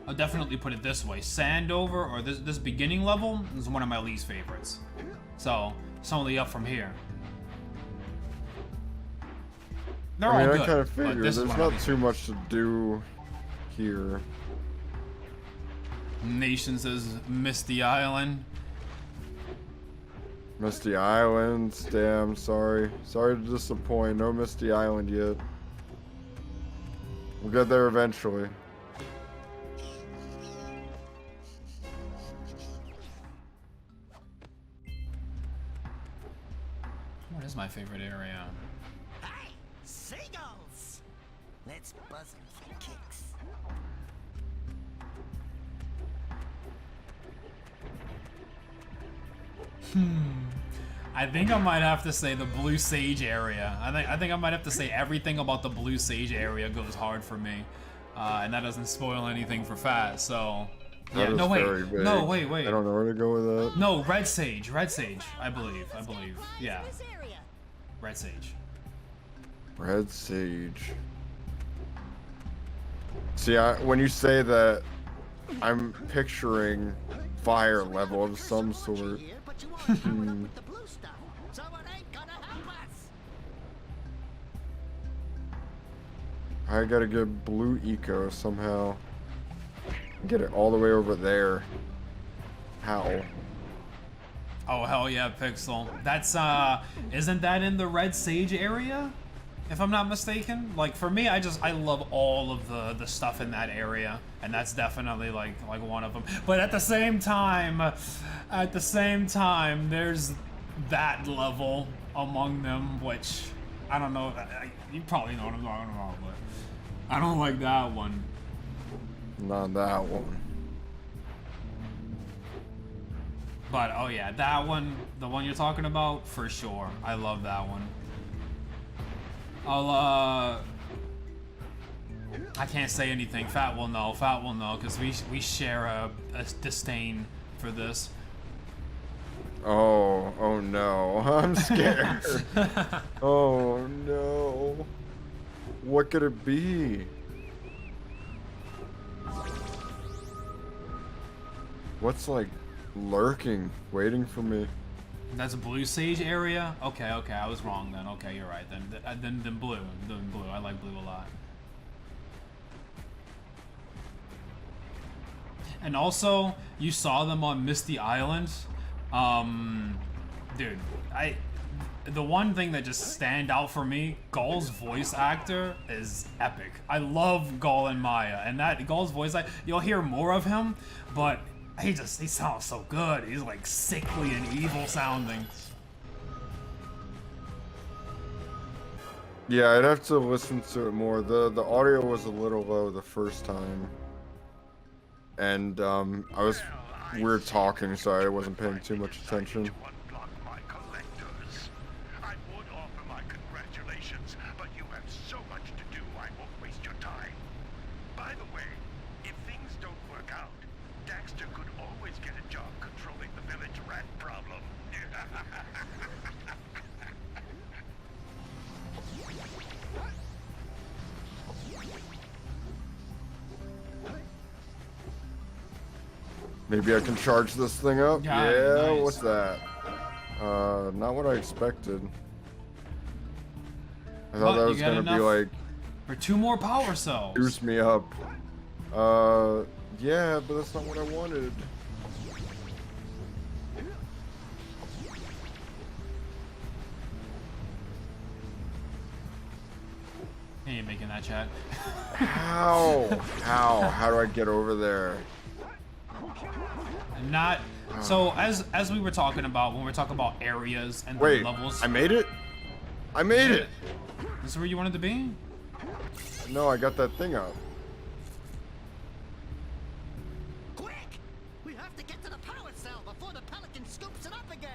[SPEAKER 1] I'll definitely put it this way. Sandover, or this beginning level, is one of my least favorites. So, it's only up from here. They're
[SPEAKER 2] I mean,
[SPEAKER 1] all
[SPEAKER 2] I
[SPEAKER 1] good,
[SPEAKER 2] kind of
[SPEAKER 1] but
[SPEAKER 2] figured
[SPEAKER 1] this
[SPEAKER 2] there's
[SPEAKER 1] is one of my
[SPEAKER 2] not
[SPEAKER 1] least
[SPEAKER 2] too much to do here.
[SPEAKER 1] Nation says Misty Island.
[SPEAKER 2] Misty Islands, damn, sorry. Sorry to disappoint, no Misty Island yet. We'll get there eventually.
[SPEAKER 1] What is my favorite area?
[SPEAKER 5] Hey, seagulls! Let's buzz them for kicks.
[SPEAKER 1] I think I might have to say the Blue Sage area. I think I might have to say everything about the Blue Sage area goes hard for me, and that doesn't spoil anything for Phatt. So, yeah.
[SPEAKER 2] That is
[SPEAKER 1] No
[SPEAKER 2] very
[SPEAKER 1] wait,
[SPEAKER 2] big.
[SPEAKER 1] no wait.
[SPEAKER 2] I don't know where to go with that.
[SPEAKER 1] No, Red Sage, I believe. Yeah,
[SPEAKER 5] This area.
[SPEAKER 1] Red Sage.
[SPEAKER 2] Red Sage. See, when you say that, I'm picturing fire level of some sort. Hmm. I gotta get blue eco somehow. Get it all the way over there. How?
[SPEAKER 1] Oh, hell yeah, Pixel. That's, isn't that in the Red Sage area? If I'm not mistaken? Like, for me, I love all of the stuff in that area. And that's definitely, like one of them. But at the same time, there's that level among them, which, I don't know, you probably know what I'm talking about, but I don't like that one.
[SPEAKER 2] Not that one.
[SPEAKER 1] But, oh yeah, that one, the one you're talking about, for sure. I love that one. I can't say anything. Phatt will know, because we share a disdain for this.
[SPEAKER 2] Oh no, I'm scared. Oh no. What could it be? What's like lurking, waiting for me?
[SPEAKER 1] That's a blue sage area? Okay, I was wrong then. Okay, you're right. Then blue. Then blue. I like blue a lot. And also, you saw them on Misty Island. Dude, the one thing that just stand out for me, Gull's voice actor is epic. I love Gull and Maya, and that Gull's voice actor, you'll hear more of him, but he sounds so good. He's like sickly and evil sounding.
[SPEAKER 2] Yeah, I'd have to listen to it more. The audio was a little low the first time. And we were talking, so I wasn't paying too much attention. Maybe I can charge this thing up? Yeah, nice. What's that? Not what I expected. I thought that was gonna be like...
[SPEAKER 1] For 2 more power cells!
[SPEAKER 2] Boost me up. Yeah, but that's not what I wanted.
[SPEAKER 1] He ain't making that chat.
[SPEAKER 2] How? How do I get over there?
[SPEAKER 1] Not so as we were talking about when we were talking about areas and the levels.
[SPEAKER 2] I made it. I made it.
[SPEAKER 1] This is where you wanted to be?
[SPEAKER 2] No, I got that thing up.
[SPEAKER 5] Quick! We have to get to the power cell before the pelican scoops it up again.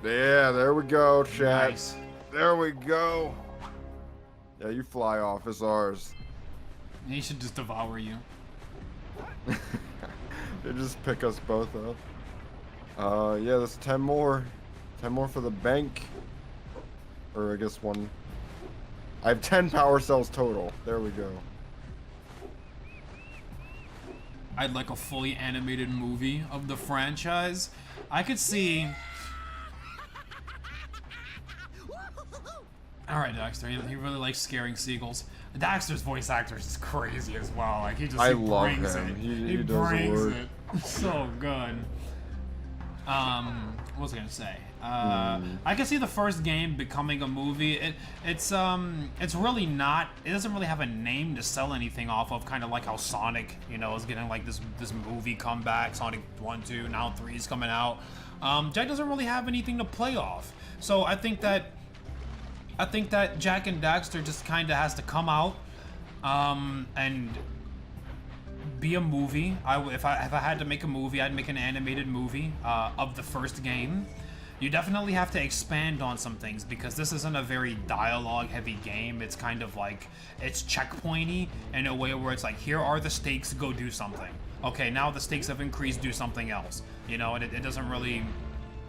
[SPEAKER 2] Yeah, there we go, chat.
[SPEAKER 1] Nice.
[SPEAKER 2] There we go. Yeah, you fly off. It's ours.
[SPEAKER 1] He should just devour you.
[SPEAKER 2] They just pick us both up. Yeah, that's 10 more. 10 more for the bank. Or I guess 1. I have 10 power cells total. There we go.
[SPEAKER 1] I'd like a fully animated movie of the franchise. I could see... Alright, Daxter, he really likes scaring seagulls. Daxter's voice actor is crazy as well. Like, he brings it. He brings it. So good. What was I gonna say? I can see the first game becoming a movie. It's really not. It doesn't really have a name to sell anything off of. Kind of like how Sonic, you know, is getting like this movie comeback. Sonic 1, 2, now 3 is coming out. Jak doesn't really have anything to play off. So I think that Jak and Daxter just kind of has to come out and be a movie. If I had to make a movie, I'd make an animated movie of the first game. You definitely have to expand on some things because this isn't a very dialogue-heavy game. It's kind of like, it's checkpointy in a way where it's like, here are the stakes, go do something. okay, now the stakes have increased, do something else. You know, and it doesn't really,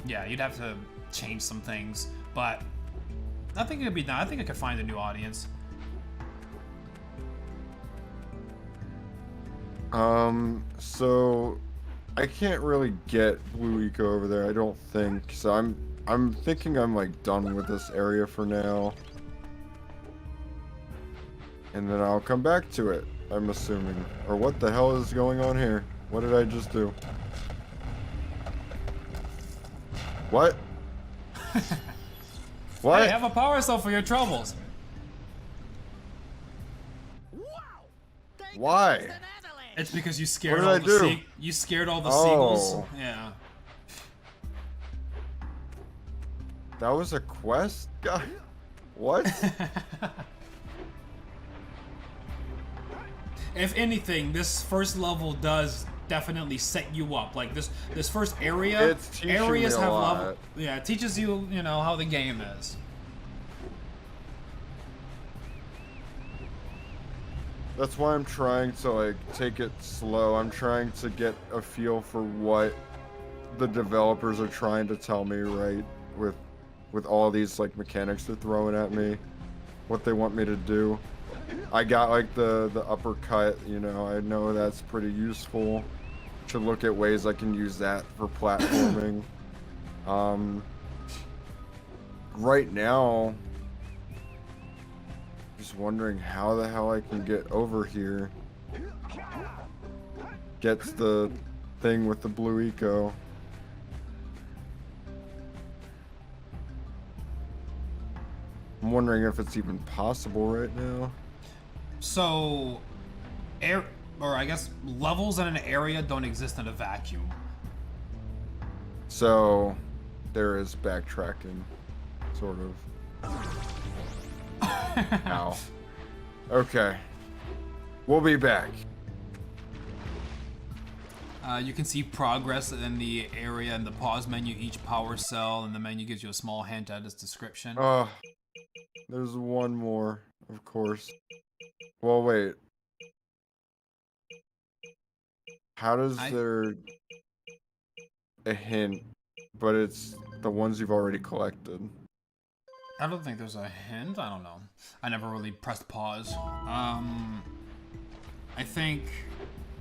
[SPEAKER 1] yeah, you'd have to change some things, but I think it'd be nice. I think I could find a new audience.
[SPEAKER 2] So I can't really get Blue Eco over there, I don't think. So I'm thinking I'm like done with this area for now. And then I'll come back to it, I'm assuming. Or what the hell is going on here? What did I just do? What? What?
[SPEAKER 1] Hey, have a power cell for your troubles.
[SPEAKER 2] Why?
[SPEAKER 1] It's because you scared
[SPEAKER 2] What
[SPEAKER 1] all
[SPEAKER 2] did I
[SPEAKER 1] the
[SPEAKER 2] do?
[SPEAKER 1] you scared all the
[SPEAKER 2] Oh.
[SPEAKER 1] seagulls. Yeah.
[SPEAKER 2] That was a quest? God. What?
[SPEAKER 1] If anything, this first level does definitely set you up. Like this first area,
[SPEAKER 2] It's teaching
[SPEAKER 1] areas
[SPEAKER 2] me a
[SPEAKER 1] have
[SPEAKER 2] lot.
[SPEAKER 1] level. Yeah, it teaches you, you know, how the game is.
[SPEAKER 2] That's why I'm trying to like take it slow. I'm trying to get a feel for what the developers are trying to tell me, right? With all these like mechanics they're throwing at me, what they want me to do. I got like the uppercut, you know, I know that's pretty useful to look at ways I can use that for platforming. Right now, just wondering how the hell I can get over here. Gets the thing with the Blue Eco. I'm wondering if it's even possible right now.
[SPEAKER 1] So, or I guess levels in an area don't exist in a vacuum.
[SPEAKER 2] So, there is backtracking, sort of. Ow. Okay. We'll be back.
[SPEAKER 1] You can see progress in the area in the pause menu, each power cell, and the menu gives you a small hint at its description.
[SPEAKER 2] There's one more, of course. Well, wait. How does there a hint, but it's the ones you've already collected?
[SPEAKER 1] I don't think there's a hint. I don't know. I never really pressed pause. I think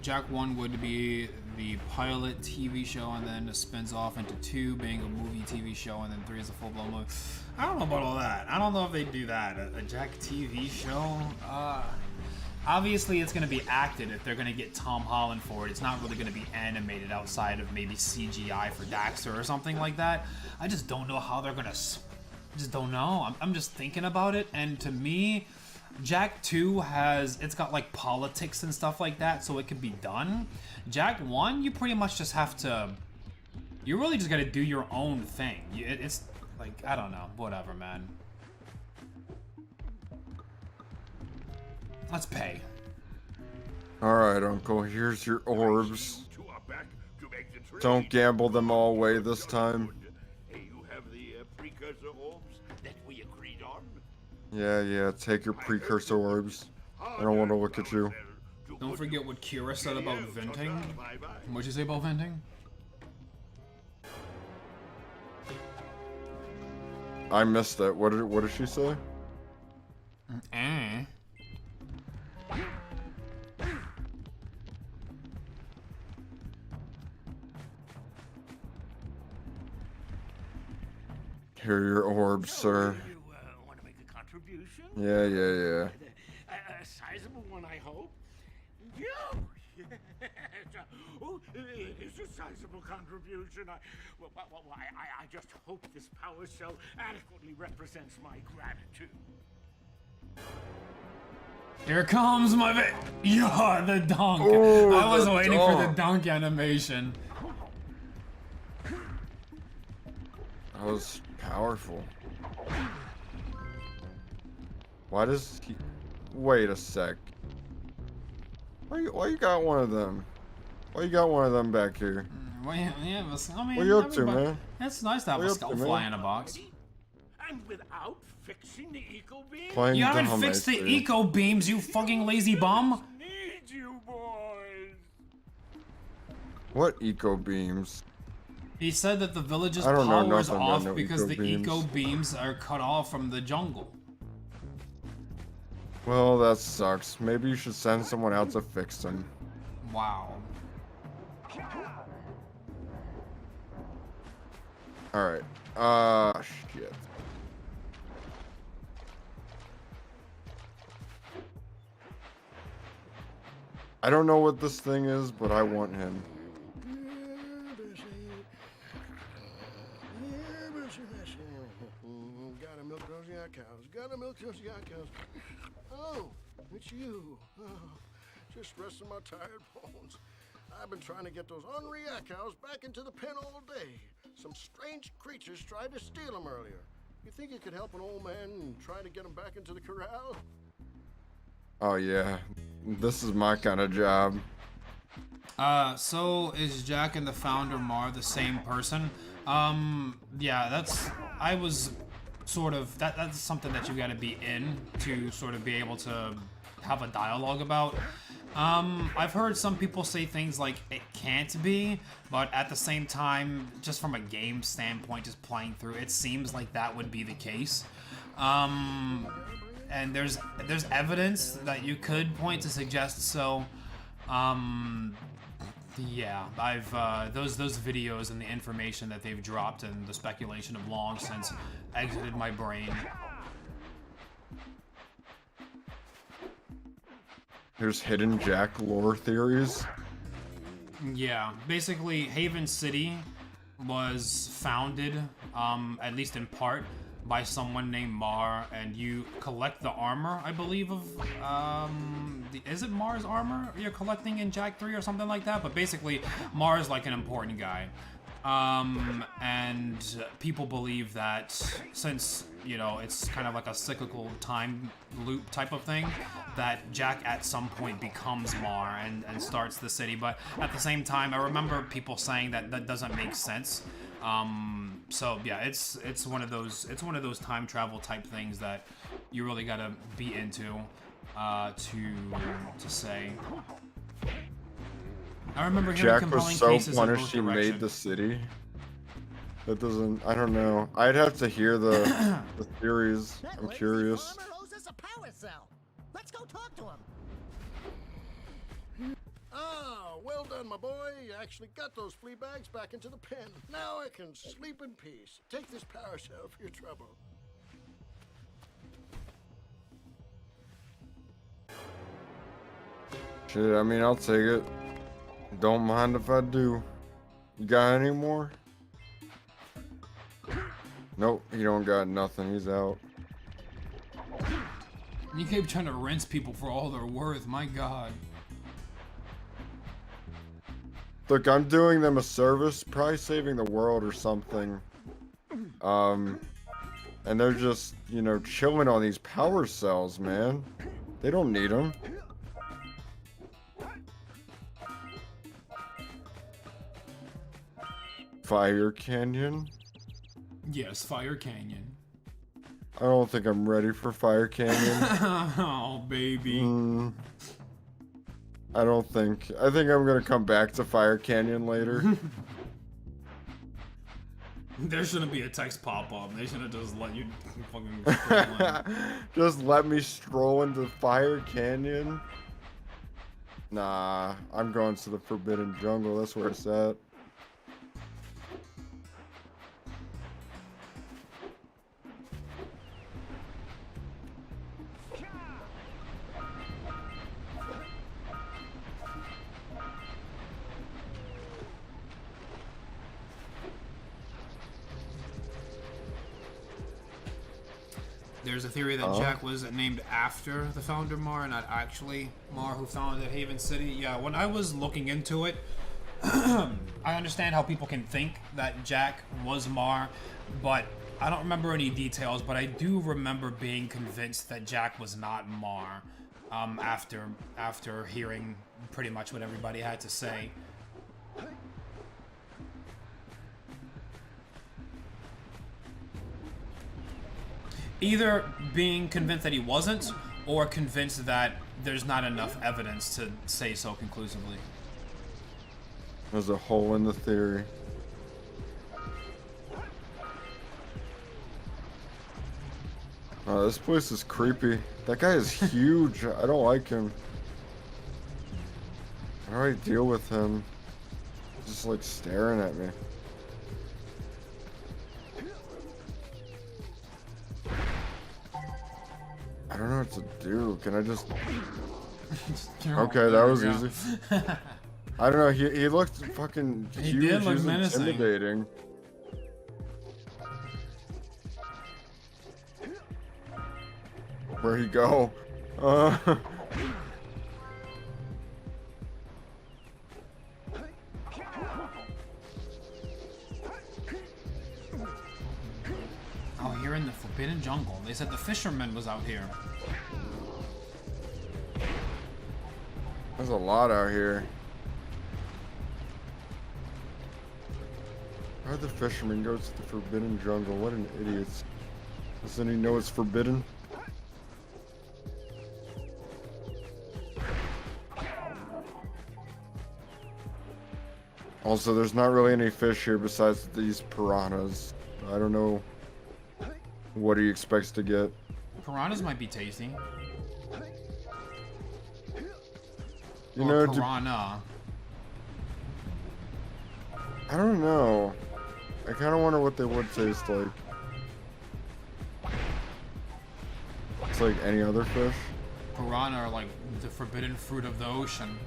[SPEAKER 1] JAK 1 would be the pilot TV show, and then it spins off into 2 being a movie TV show, and then 3 is a full-blown movie. I don't know about all that. I don't know if they do that. A JAK TV show? Obviously, it's going to be acted if they're going to get Tom Holland for it. It's not really going to be animated outside of maybe CGI for Daxter or something like that. I just don't know how they're going to... just don't know. I'm just thinking about it, and to me, JAK 2 it's got like politics and stuff like that, so it can be done. JAK 1, you pretty much just have to, you really just gotta do your own thing. It's like, I don't know, whatever, man. Let's pay.
[SPEAKER 2] Alright, Uncle, here's your orbs. Don't gamble them all away this time.
[SPEAKER 3] You have the precursor orbs that we agreed on?
[SPEAKER 2] Yeah, take your precursor orbs. I don't want to look at you.
[SPEAKER 1] Don't forget what Kira said about venting. What'd you say about venting?
[SPEAKER 2] I missed it. What did she say? Here are your orbs, sir.
[SPEAKER 3] You want to make a contribution?
[SPEAKER 2] Yeah.
[SPEAKER 3] A sizable one, I hope. Yes. Oh, it's a sizable contribution. I just hope this power cell adequately represents my gratitude.
[SPEAKER 1] Here comes my yeah, the dunk.
[SPEAKER 2] Oh,
[SPEAKER 1] I was
[SPEAKER 2] the
[SPEAKER 1] waiting for the
[SPEAKER 2] dunk.
[SPEAKER 1] dunk animation.
[SPEAKER 2] That was powerful. Why does he... Wait a sec. Why you got one of them? Why you got one of them back here?
[SPEAKER 1] Well, yeah, I mean,
[SPEAKER 2] What you up to, man?
[SPEAKER 1] It's nice to have
[SPEAKER 2] What
[SPEAKER 1] a
[SPEAKER 2] you up to,
[SPEAKER 1] skull
[SPEAKER 2] man?
[SPEAKER 1] fly in a box.
[SPEAKER 3] And without fixing the eco beam?
[SPEAKER 2] Playing
[SPEAKER 1] You haven't
[SPEAKER 2] dumb,
[SPEAKER 1] fixed
[SPEAKER 2] I
[SPEAKER 1] the
[SPEAKER 2] see.
[SPEAKER 1] eco beams, you fucking lazy bum!
[SPEAKER 3] Need you boys.
[SPEAKER 2] What eco beams?
[SPEAKER 1] He said that the village's
[SPEAKER 2] I don't know
[SPEAKER 1] power is
[SPEAKER 2] nothing about
[SPEAKER 1] off
[SPEAKER 2] no
[SPEAKER 1] because the
[SPEAKER 2] eco-beams.
[SPEAKER 1] eco beams are cut off from the jungle.
[SPEAKER 2] Well, that sucks. Maybe you should send someone out to fix them.
[SPEAKER 1] Wow.
[SPEAKER 2] Alright. Shit. I don't know what this thing is, but I want him.
[SPEAKER 9] Gotta milk those yak cows. Gotta milk those yak cows. Oh, it's you. Oh, just resting my tired bones. I've been trying to get those ornery yak cows back into the pen all day. Some strange creatures tried to steal them earlier. You think you could help an old man and try to get them back into the corral?
[SPEAKER 2] Oh yeah, this is my kind of job.
[SPEAKER 1] So is Jack and the founder Mar the same person? Yeah, I was sort of, that's something that you gotta be in to sort of be able to have a dialogue about. I've heard some people say things like it can't be, but at the same time, just from a game standpoint, just playing through, it seems like that would be the case. And there's evidence that you could point to suggest so. Yeah, I've those videos and the information that they've dropped and the speculation have long since exited my brain.
[SPEAKER 2] Here's hidden Jack lore theories.
[SPEAKER 1] Yeah, basically Haven City was founded, at least in part, by someone named Mar, and you collect the armor, I believe, of, is it Mar's armor you're collecting in Jak 3 or something like that? But basically, Mar is like an important guy. And people believe that since, you know, it's kind of like a cyclical time loop type of thing, that Jak at some point becomes Mar and starts the city. But at the same time, I remember people saying that that doesn't make sense. So yeah, it's one of those time travel type things that you really gotta be into to say. I remember hearing
[SPEAKER 2] Jack
[SPEAKER 1] compelling
[SPEAKER 2] was so
[SPEAKER 1] cases in
[SPEAKER 2] punished
[SPEAKER 1] both
[SPEAKER 2] he made
[SPEAKER 1] directions.
[SPEAKER 2] the city. That doesn't, I don't know. I'd have to hear the theories. I'm curious.
[SPEAKER 5] Farmer owes us a power cell. Let's go talk to him.
[SPEAKER 9] Ah, well done, my boy. You actually got those flea bags back into the pen. Now I can sleep in peace. Take this power cell for your trouble.
[SPEAKER 2] Shit, I mean, I'll take it. Don't mind if I do. You got any more? Nope, he don't got nothing. He's out.
[SPEAKER 1] You keep trying to rinse people for all they're worth, my god.
[SPEAKER 2] Look, I'm doing them a service, probably saving the world or something. And they're just, you know, chilling on these power cells, man. They don't need them. Fire Canyon?
[SPEAKER 1] Yes, Fire Canyon.
[SPEAKER 2] I don't think I'm ready for Fire Canyon.
[SPEAKER 1] Oh, baby.
[SPEAKER 2] I don't think. I think I'm gonna come back to Fire Canyon later.
[SPEAKER 1] There shouldn't be a text pop up. They should have just let you fucking scroll in.
[SPEAKER 2] Just let me stroll into Fire Canyon. Nah, I'm going to the Forbidden Jungle. That's where it's at.
[SPEAKER 1] There's a theory that Jak was named after the founder Mar, not actually Mar who founded Haven City. Yeah, when I was looking into it, I understand how people can think that Jak was Mar, but I don't remember any details, but I do remember being convinced that Jak was not Mar after hearing pretty much what everybody had to say. Either being convinced that he wasn't, or convinced that there's not enough evidence to say so conclusively.
[SPEAKER 2] There's a hole in the theory. Oh, this place is creepy. That guy is huge. I don't like him. How do I deal with him? He's just like staring at me. I don't know what to do. Can I just... Okay, that was easy. I don't know. He looked fucking huge.
[SPEAKER 1] He did look
[SPEAKER 2] He's
[SPEAKER 1] menacing.
[SPEAKER 2] intimidating. Where'd he go?
[SPEAKER 1] Oh, you're in the Forbidden Jungle. They said the fisherman was out here.
[SPEAKER 2] There's a lot out here. How'd the fisherman go to the Forbidden Jungle? What an idiot. Doesn't he know it's forbidden? Also, there's not really any fish here besides these piranhas. I don't know what he expects to get.
[SPEAKER 1] Piranhas might be tasty.
[SPEAKER 2] You know,
[SPEAKER 1] piranha.
[SPEAKER 2] I don't know. I kind of wonder what they would taste like. It's like any other fish.
[SPEAKER 1] Piranha are like the forbidden fruit of the ocean.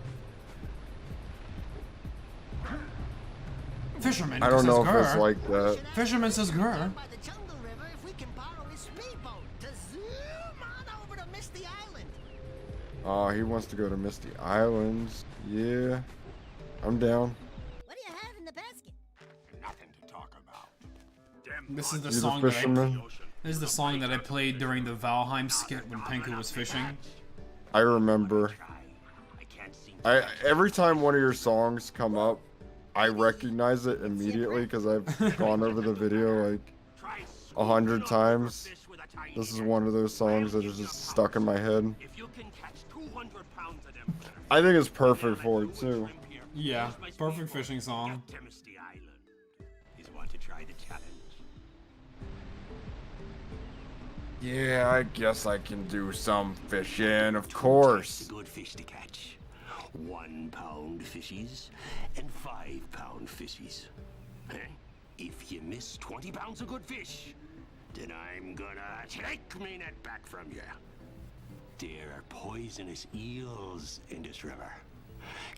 [SPEAKER 1] Fisherman.
[SPEAKER 2] I don't know if
[SPEAKER 1] grr.
[SPEAKER 2] it's like that.
[SPEAKER 1] Fisherman says grr.
[SPEAKER 5] By the jungle river, if we can borrow his speedboat to zoom on over to Misty Island.
[SPEAKER 2] Oh, he wants to go to Misty Islands. Yeah. I'm down.
[SPEAKER 5] What do you have in the basket?
[SPEAKER 3] Nothing to talk about. Damn
[SPEAKER 1] This is the
[SPEAKER 2] You the
[SPEAKER 1] song
[SPEAKER 2] fisherman?
[SPEAKER 1] This is the song that I played during the Valheim skit when Penku was fishing.
[SPEAKER 2] I remember. Every time one of your songs come up, I recognize it immediately because I've gone over the video like 100 times. This is one of those songs that is just stuck in my head. I think it's perfect for it too.
[SPEAKER 1] Yeah, perfect fishing song.
[SPEAKER 2] Yeah, I guess I can do some fishing, of course.
[SPEAKER 3] Good fish to catch. 1 pound fishies and 5 pound fishies. If you miss 20 pounds of good fish, then I'm gonna take me net back from you. There are poisonous eels in this river.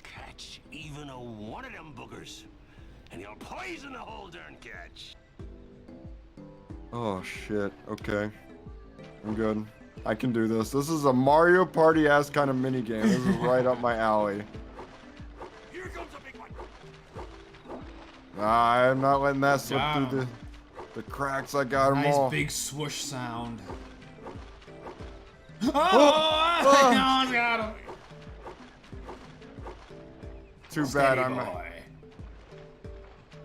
[SPEAKER 3] Catch even one of them boogers, and you'll poison the whole darn catch.
[SPEAKER 2] Oh shit, okay. I'm good. I can do this. This is a Mario Party-ass kind of minigame. This is right up my alley.
[SPEAKER 3] Here comes a big one.
[SPEAKER 2] I'm not letting that slip through the cracks. I got them all.
[SPEAKER 1] Nice big swoosh sound. Oh!
[SPEAKER 2] Oh!
[SPEAKER 1] Got him.
[SPEAKER 2] Too bad I'm a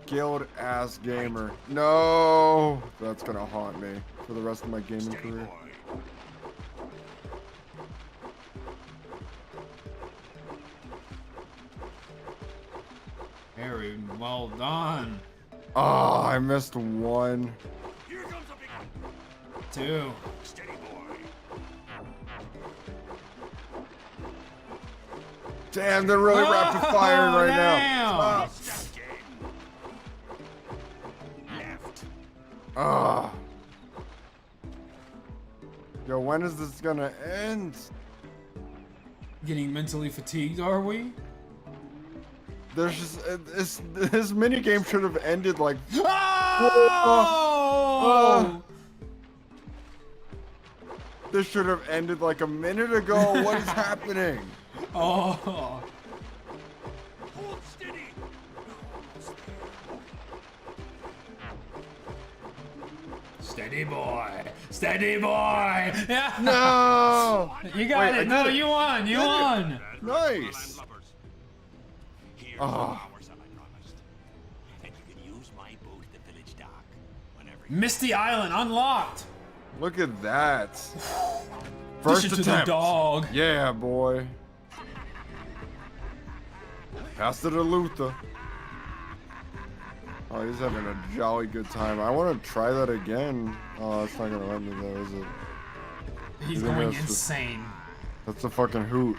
[SPEAKER 2] guild-ass gamer. No! That's gonna haunt me for the rest of my gaming career.
[SPEAKER 1] Very well done.
[SPEAKER 2] Oh, I missed one.
[SPEAKER 3] Here comes a big one.
[SPEAKER 1] 2.
[SPEAKER 3] Steady boy.
[SPEAKER 2] Damn, they're really rapid firing right now.
[SPEAKER 3] Left.
[SPEAKER 2] Ah. Yo, when is this gonna end?
[SPEAKER 1] Getting mentally fatigued, are we?
[SPEAKER 2] There's just this mini game should have ended like.
[SPEAKER 1] Oh!
[SPEAKER 2] This should have ended like a minute ago. What is happening?
[SPEAKER 1] Oh!
[SPEAKER 3] Hold steady.
[SPEAKER 1] Steady boy! Steady boy! Yeah!
[SPEAKER 2] No!
[SPEAKER 1] You got
[SPEAKER 2] Wait,
[SPEAKER 1] it! No, you won! You won!
[SPEAKER 2] Nice!
[SPEAKER 3] Here's
[SPEAKER 2] Oh.
[SPEAKER 3] hours that I promised. And you can use my boat at the village dock whenever you
[SPEAKER 1] Misty Island unlocked!
[SPEAKER 2] Look at that.
[SPEAKER 1] Dish
[SPEAKER 2] First
[SPEAKER 1] it to the
[SPEAKER 2] attempt.
[SPEAKER 1] dog.
[SPEAKER 2] Yeah, boy. Pass it to Luther. Oh, he's having a jolly good time. I want to try that again. Oh, it's not gonna let me though, is it?
[SPEAKER 1] He's going insane.
[SPEAKER 2] That's a fucking hoot.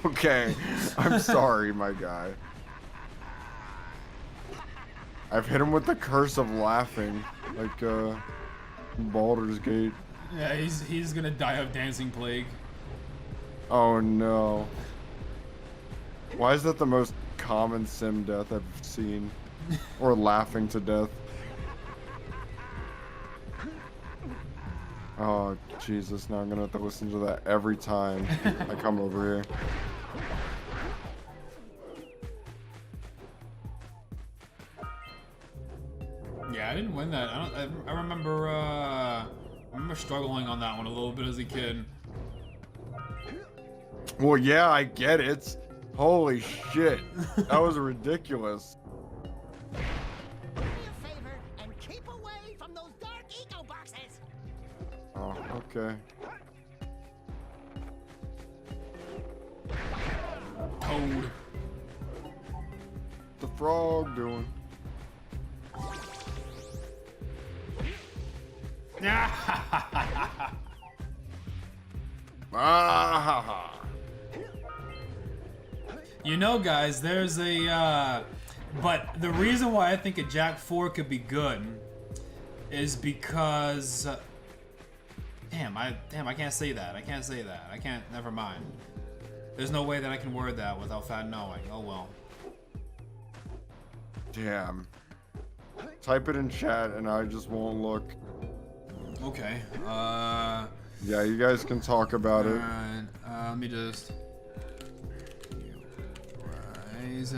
[SPEAKER 2] Okay, I'm sorry, my guy. I've hit him with the curse of laughing, like Baldur's Gate.
[SPEAKER 1] Yeah, he's gonna die of dancing plague.
[SPEAKER 2] Oh no. Why is that the most common sim death I've seen? Or laughing to death. Oh Jesus, now I'm gonna have to listen to that every time I come over here.
[SPEAKER 1] Yeah, I didn't win that. I remember struggling on that one a little bit as a kid.
[SPEAKER 2] Well, yeah, I get it. Holy shit. That was ridiculous.
[SPEAKER 5] Do me a favor and keep away from those dark eco boxes.
[SPEAKER 2] Oh, okay.
[SPEAKER 1] Toad.
[SPEAKER 2] The frog doing? Ah!
[SPEAKER 1] You know, guys, there's a but the reason why I think a JAK 4 could be good is because damn, I can't say that. I can't say that. I can't. Never mind. There's no way that I can word that without Phatt knowing. Oh well.
[SPEAKER 2] Damn. Type it in chat and I just won't look.
[SPEAKER 1] Okay.
[SPEAKER 2] Yeah, you guys can talk about it.
[SPEAKER 1] Alright. Let me just rise.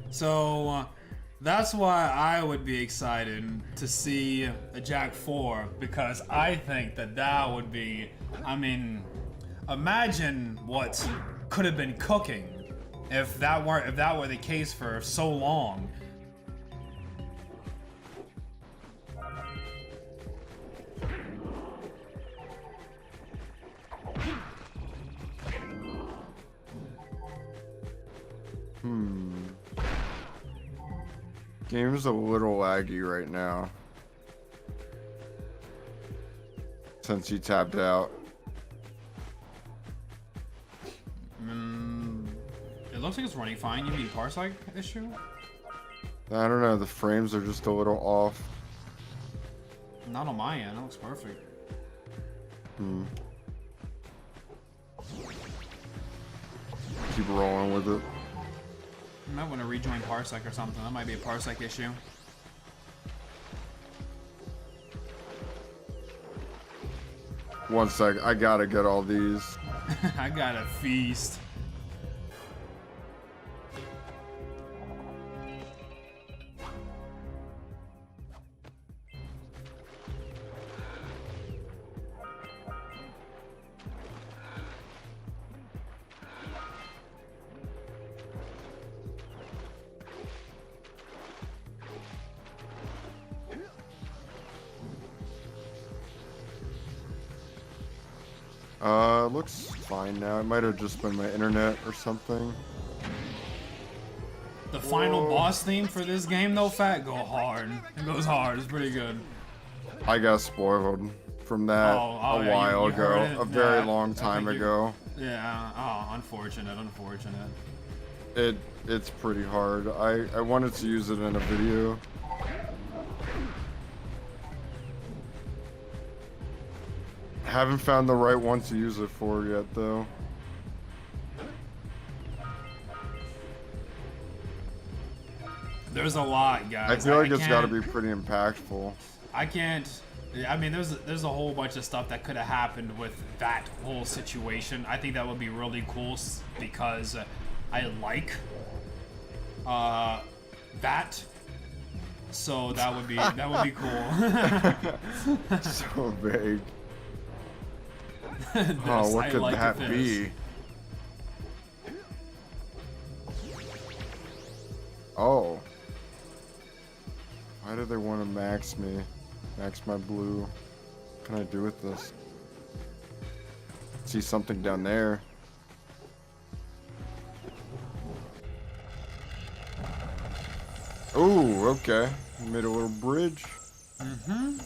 [SPEAKER 1] So that's why I would be excited to see a JAK 4 because I think that would be, I mean, imagine what could have been cooking if that were the case for so long.
[SPEAKER 2] Game's a little laggy right now. Since he tapped out.
[SPEAKER 1] It looks like it's running fine. You mean parsec issue?
[SPEAKER 2] I don't know, the frames are just a little off.
[SPEAKER 1] Not on my end. It looks perfect.
[SPEAKER 2] Keep rolling with it.
[SPEAKER 1] You might want to rejoin parsec or something. That might be a parsec issue.
[SPEAKER 2] One sec, I gotta get all these.
[SPEAKER 1] I got a feast.
[SPEAKER 2] Looks fine now. It might have just been my internet or something.
[SPEAKER 1] The final boss theme for this game, though, Phatt, go hard. It goes hard. It's pretty good.
[SPEAKER 2] I got spoiled from that a while ago. A very long time ago.
[SPEAKER 1] Yeah, oh, unfortunate.
[SPEAKER 2] It's pretty hard. I wanted to use it in a video. Haven't found the right one to use it for yet, though.
[SPEAKER 1] There's a lot, guys.
[SPEAKER 2] I feel like it's got to be pretty impactful.
[SPEAKER 1] I can't. I mean, there's a whole bunch of stuff that could have happened with that whole situation. I think that would be really cool because I like that. So that would be cool.
[SPEAKER 2] So vague. Oh, what could that be? Oh. Why do they want to max me? Max my blue. What can I do with this? See something down there. Ooh, okay. Made a little bridge.
[SPEAKER 1] Mm-hmm.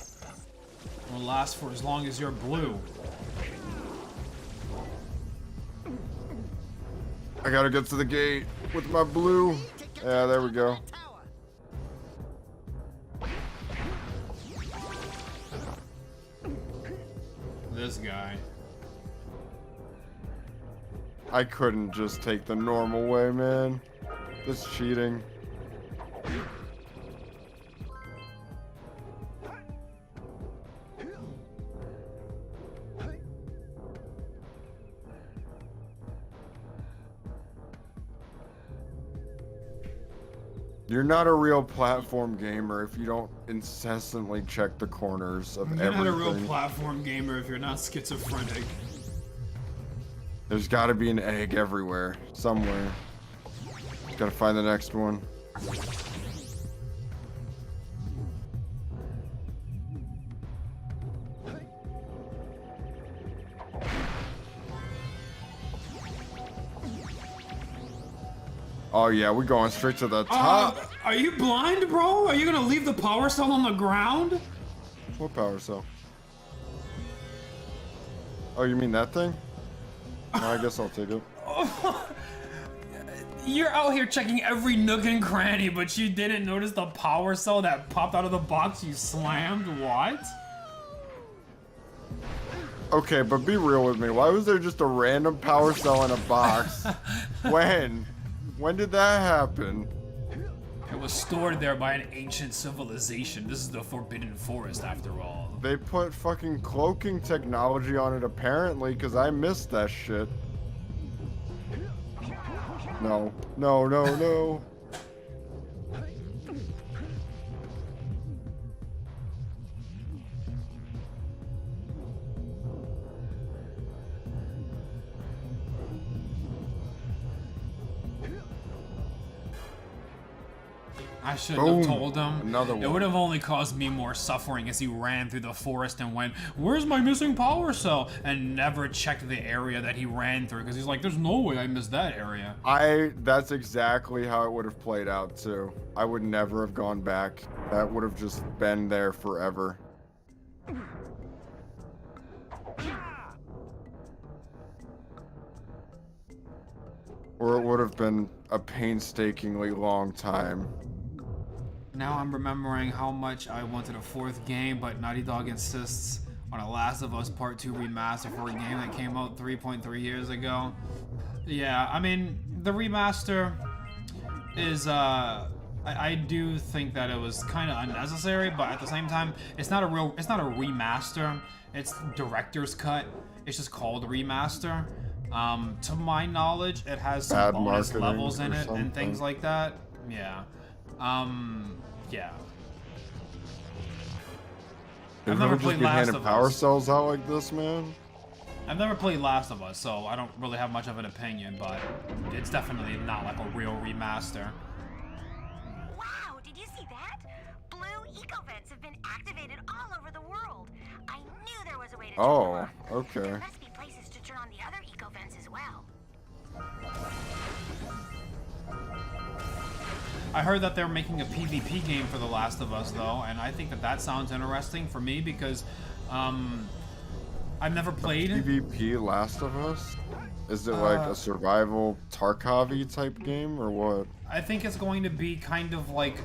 [SPEAKER 1] Will last for as long as you're blue.
[SPEAKER 2] I gotta get to the gate with my blue. Yeah, there we go.
[SPEAKER 1] This guy.
[SPEAKER 2] I couldn't just take the normal way, man. That's cheating. You're not a real platform gamer if you don't incessantly check the corners of
[SPEAKER 1] You're
[SPEAKER 2] everything.
[SPEAKER 1] not a real platform gamer if you're not schizophrenic.
[SPEAKER 2] There's gotta be an egg everywhere, somewhere. Gotta find the next one. Oh yeah, we're going straight to the top.
[SPEAKER 1] Are you blind, bro? Are you gonna leave the power cell on the ground?
[SPEAKER 2] What power cell? Oh, you mean that thing? No, I guess I'll take it.
[SPEAKER 1] You're out here checking every nook and cranny, but you didn't notice the power cell that popped out of the box you slammed? What?
[SPEAKER 2] Okay, but be real with me. Why was there just a random power cell in a box? When? When did that happen?
[SPEAKER 1] It was stored there by an ancient civilization. This is the Forbidden Forest, after all.
[SPEAKER 2] They put fucking cloaking technology on it, apparently, because I missed that shit. No. No, no, no.
[SPEAKER 1] I shouldn't have told him.
[SPEAKER 2] Another one.
[SPEAKER 1] It would have only caused me more suffering as he ran through the forest and went, "Where's my missing power cell?" and never checked the area that he ran through because he's like, "There's no way I missed that area."
[SPEAKER 2] That's exactly how it would have played out too. I would never have gone back. That would have just been there forever. Or it would have been a painstakingly long time.
[SPEAKER 1] Now I'm remembering how much I wanted a fourth game, but Naughty Dog insists on a Last of Us Part 2 remaster for a game that came out 3.3 years ago. Yeah, I mean, the remaster is, I do think that it was kind of unnecessary, but at the same time, it's not a remaster. It's director's cut. It's just called a remaster. To my knowledge, it has some bonus levels in it and things like that. Yeah. Yeah. I've never played Last of Us.
[SPEAKER 2] Power cells out like this, man.
[SPEAKER 1] I've never played Last of Us, so I don't really have much of an opinion, but it's definitely not like a real remaster.
[SPEAKER 4] Wow, did you see that? Blue eco-vents have been activated all over the world. I knew there was a way to turn them on.
[SPEAKER 2] Okay.
[SPEAKER 4] There must be places to turn on the other eco-vents as well.
[SPEAKER 1] I heard that they're making a PvP game for The Last of Us, though, and I think that that sounds interesting for me because I've never played
[SPEAKER 2] PvP Last of Us? Is it like a survival Tarkov type game or what?
[SPEAKER 1] I think it's going to be kind of like,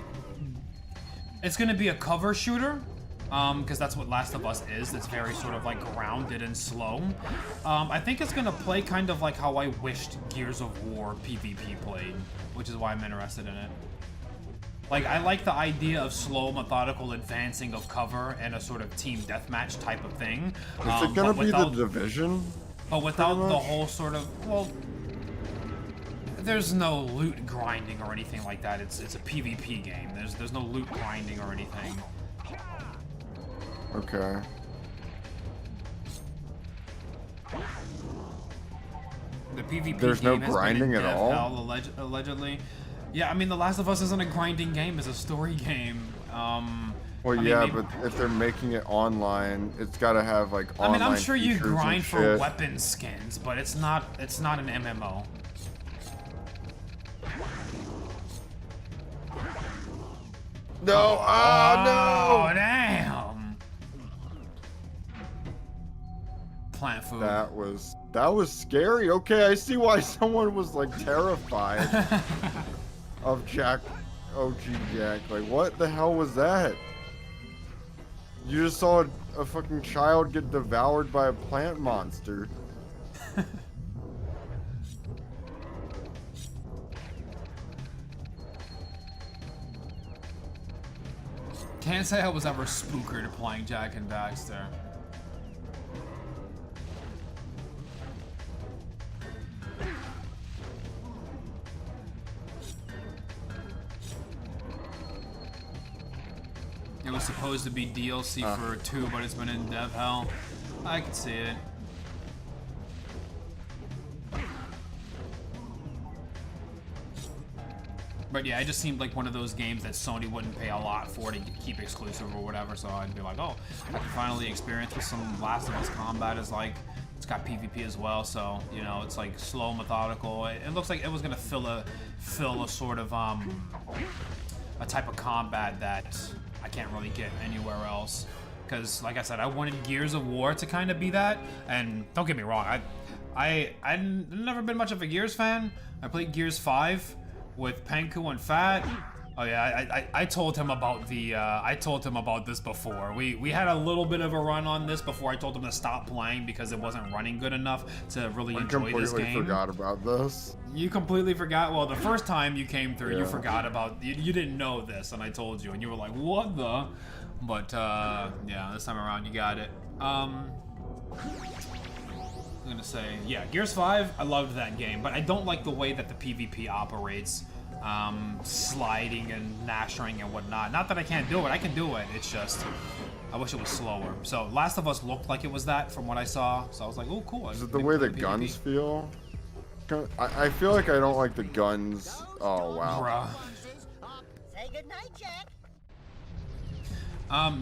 [SPEAKER 1] it's going to be a cover shooter, because that's what Last of Us is. It's very sort of like grounded and slow. I think it's going to play kind of like how I wished Gears of War PvP played, which is why I'm interested in it. Like, I like the idea of slow, methodical advancing of cover and a sort of team deathmatch type of thing.
[SPEAKER 2] Is it gonna be the Division?
[SPEAKER 1] But without the whole sort of, well, there's no loot grinding or anything like that. It's a PvP game. There's no loot grinding or anything.
[SPEAKER 2] Okay.
[SPEAKER 1] The PvP
[SPEAKER 2] There's no
[SPEAKER 1] game has
[SPEAKER 2] grinding
[SPEAKER 1] been in
[SPEAKER 2] at
[SPEAKER 1] dev
[SPEAKER 2] all?
[SPEAKER 1] hell, allegedly. Yeah, I mean, The Last of Us isn't a grinding game, it's a story game.
[SPEAKER 2] Well,
[SPEAKER 1] I mean,
[SPEAKER 2] yeah,
[SPEAKER 1] maybe-
[SPEAKER 2] but if they're making it online, it's got to have like
[SPEAKER 1] I
[SPEAKER 2] online
[SPEAKER 1] mean, I'm sure you
[SPEAKER 2] features and
[SPEAKER 1] grind for
[SPEAKER 2] shit.
[SPEAKER 1] weapon skins, but it's not an MMO.
[SPEAKER 2] No,
[SPEAKER 1] Oh,
[SPEAKER 2] no!
[SPEAKER 1] damn. Plant food.
[SPEAKER 2] That was scary. Okay, I see why someone was like terrified of Jak, OG Jak. Like, what the hell was that? You just saw a fucking child get devoured by a plant monster.
[SPEAKER 1] Can't say I was ever spookered playing Jak and Daxter. It was supposed to be DLC for 2, but it's been in dev hell. I can see it. But yeah, it just seemed like one of those games that Sony wouldn't pay a lot for to keep exclusive or whatever, so I'd be like, oh, I can finally experience with some Last of Us combat. Is like, it's got PvP as well, so, you know, it's like slow, methodical. It looks like it was gonna fill a sort of, a type of combat that I can't really get anywhere else. Because, like I said, I wanted Gears of War to kind of be that, and don't get me wrong, I've never been much of a Gears fan. I played Gears 5 with Panku and Phatt. Oh yeah, I told him about the I told him about this before. We had a little bit of a run on this before I told him to stop playing because it wasn't running good enough to really enjoy this game.
[SPEAKER 2] I completely forgot about this.
[SPEAKER 1] You completely forgot? Well, the first time you came through, you forgot about, you didn't know this, and I told you, and you were like, what the? But yeah, this time around you got it. I'm gonna say, yeah, Gears 5, I loved that game, but I don't like the way that the PvP operates. Sliding and nashing and whatnot. Not that I can't do it, I can do it. It's just, I wish it was slower. So Last of Us looked like it was that from what I saw. So I was like, oh, cool.
[SPEAKER 2] Is it the way the guns feel? I feel like I don't like the guns. Oh, wow.
[SPEAKER 1] Bruh.
[SPEAKER 5] Say goodnight, Jak.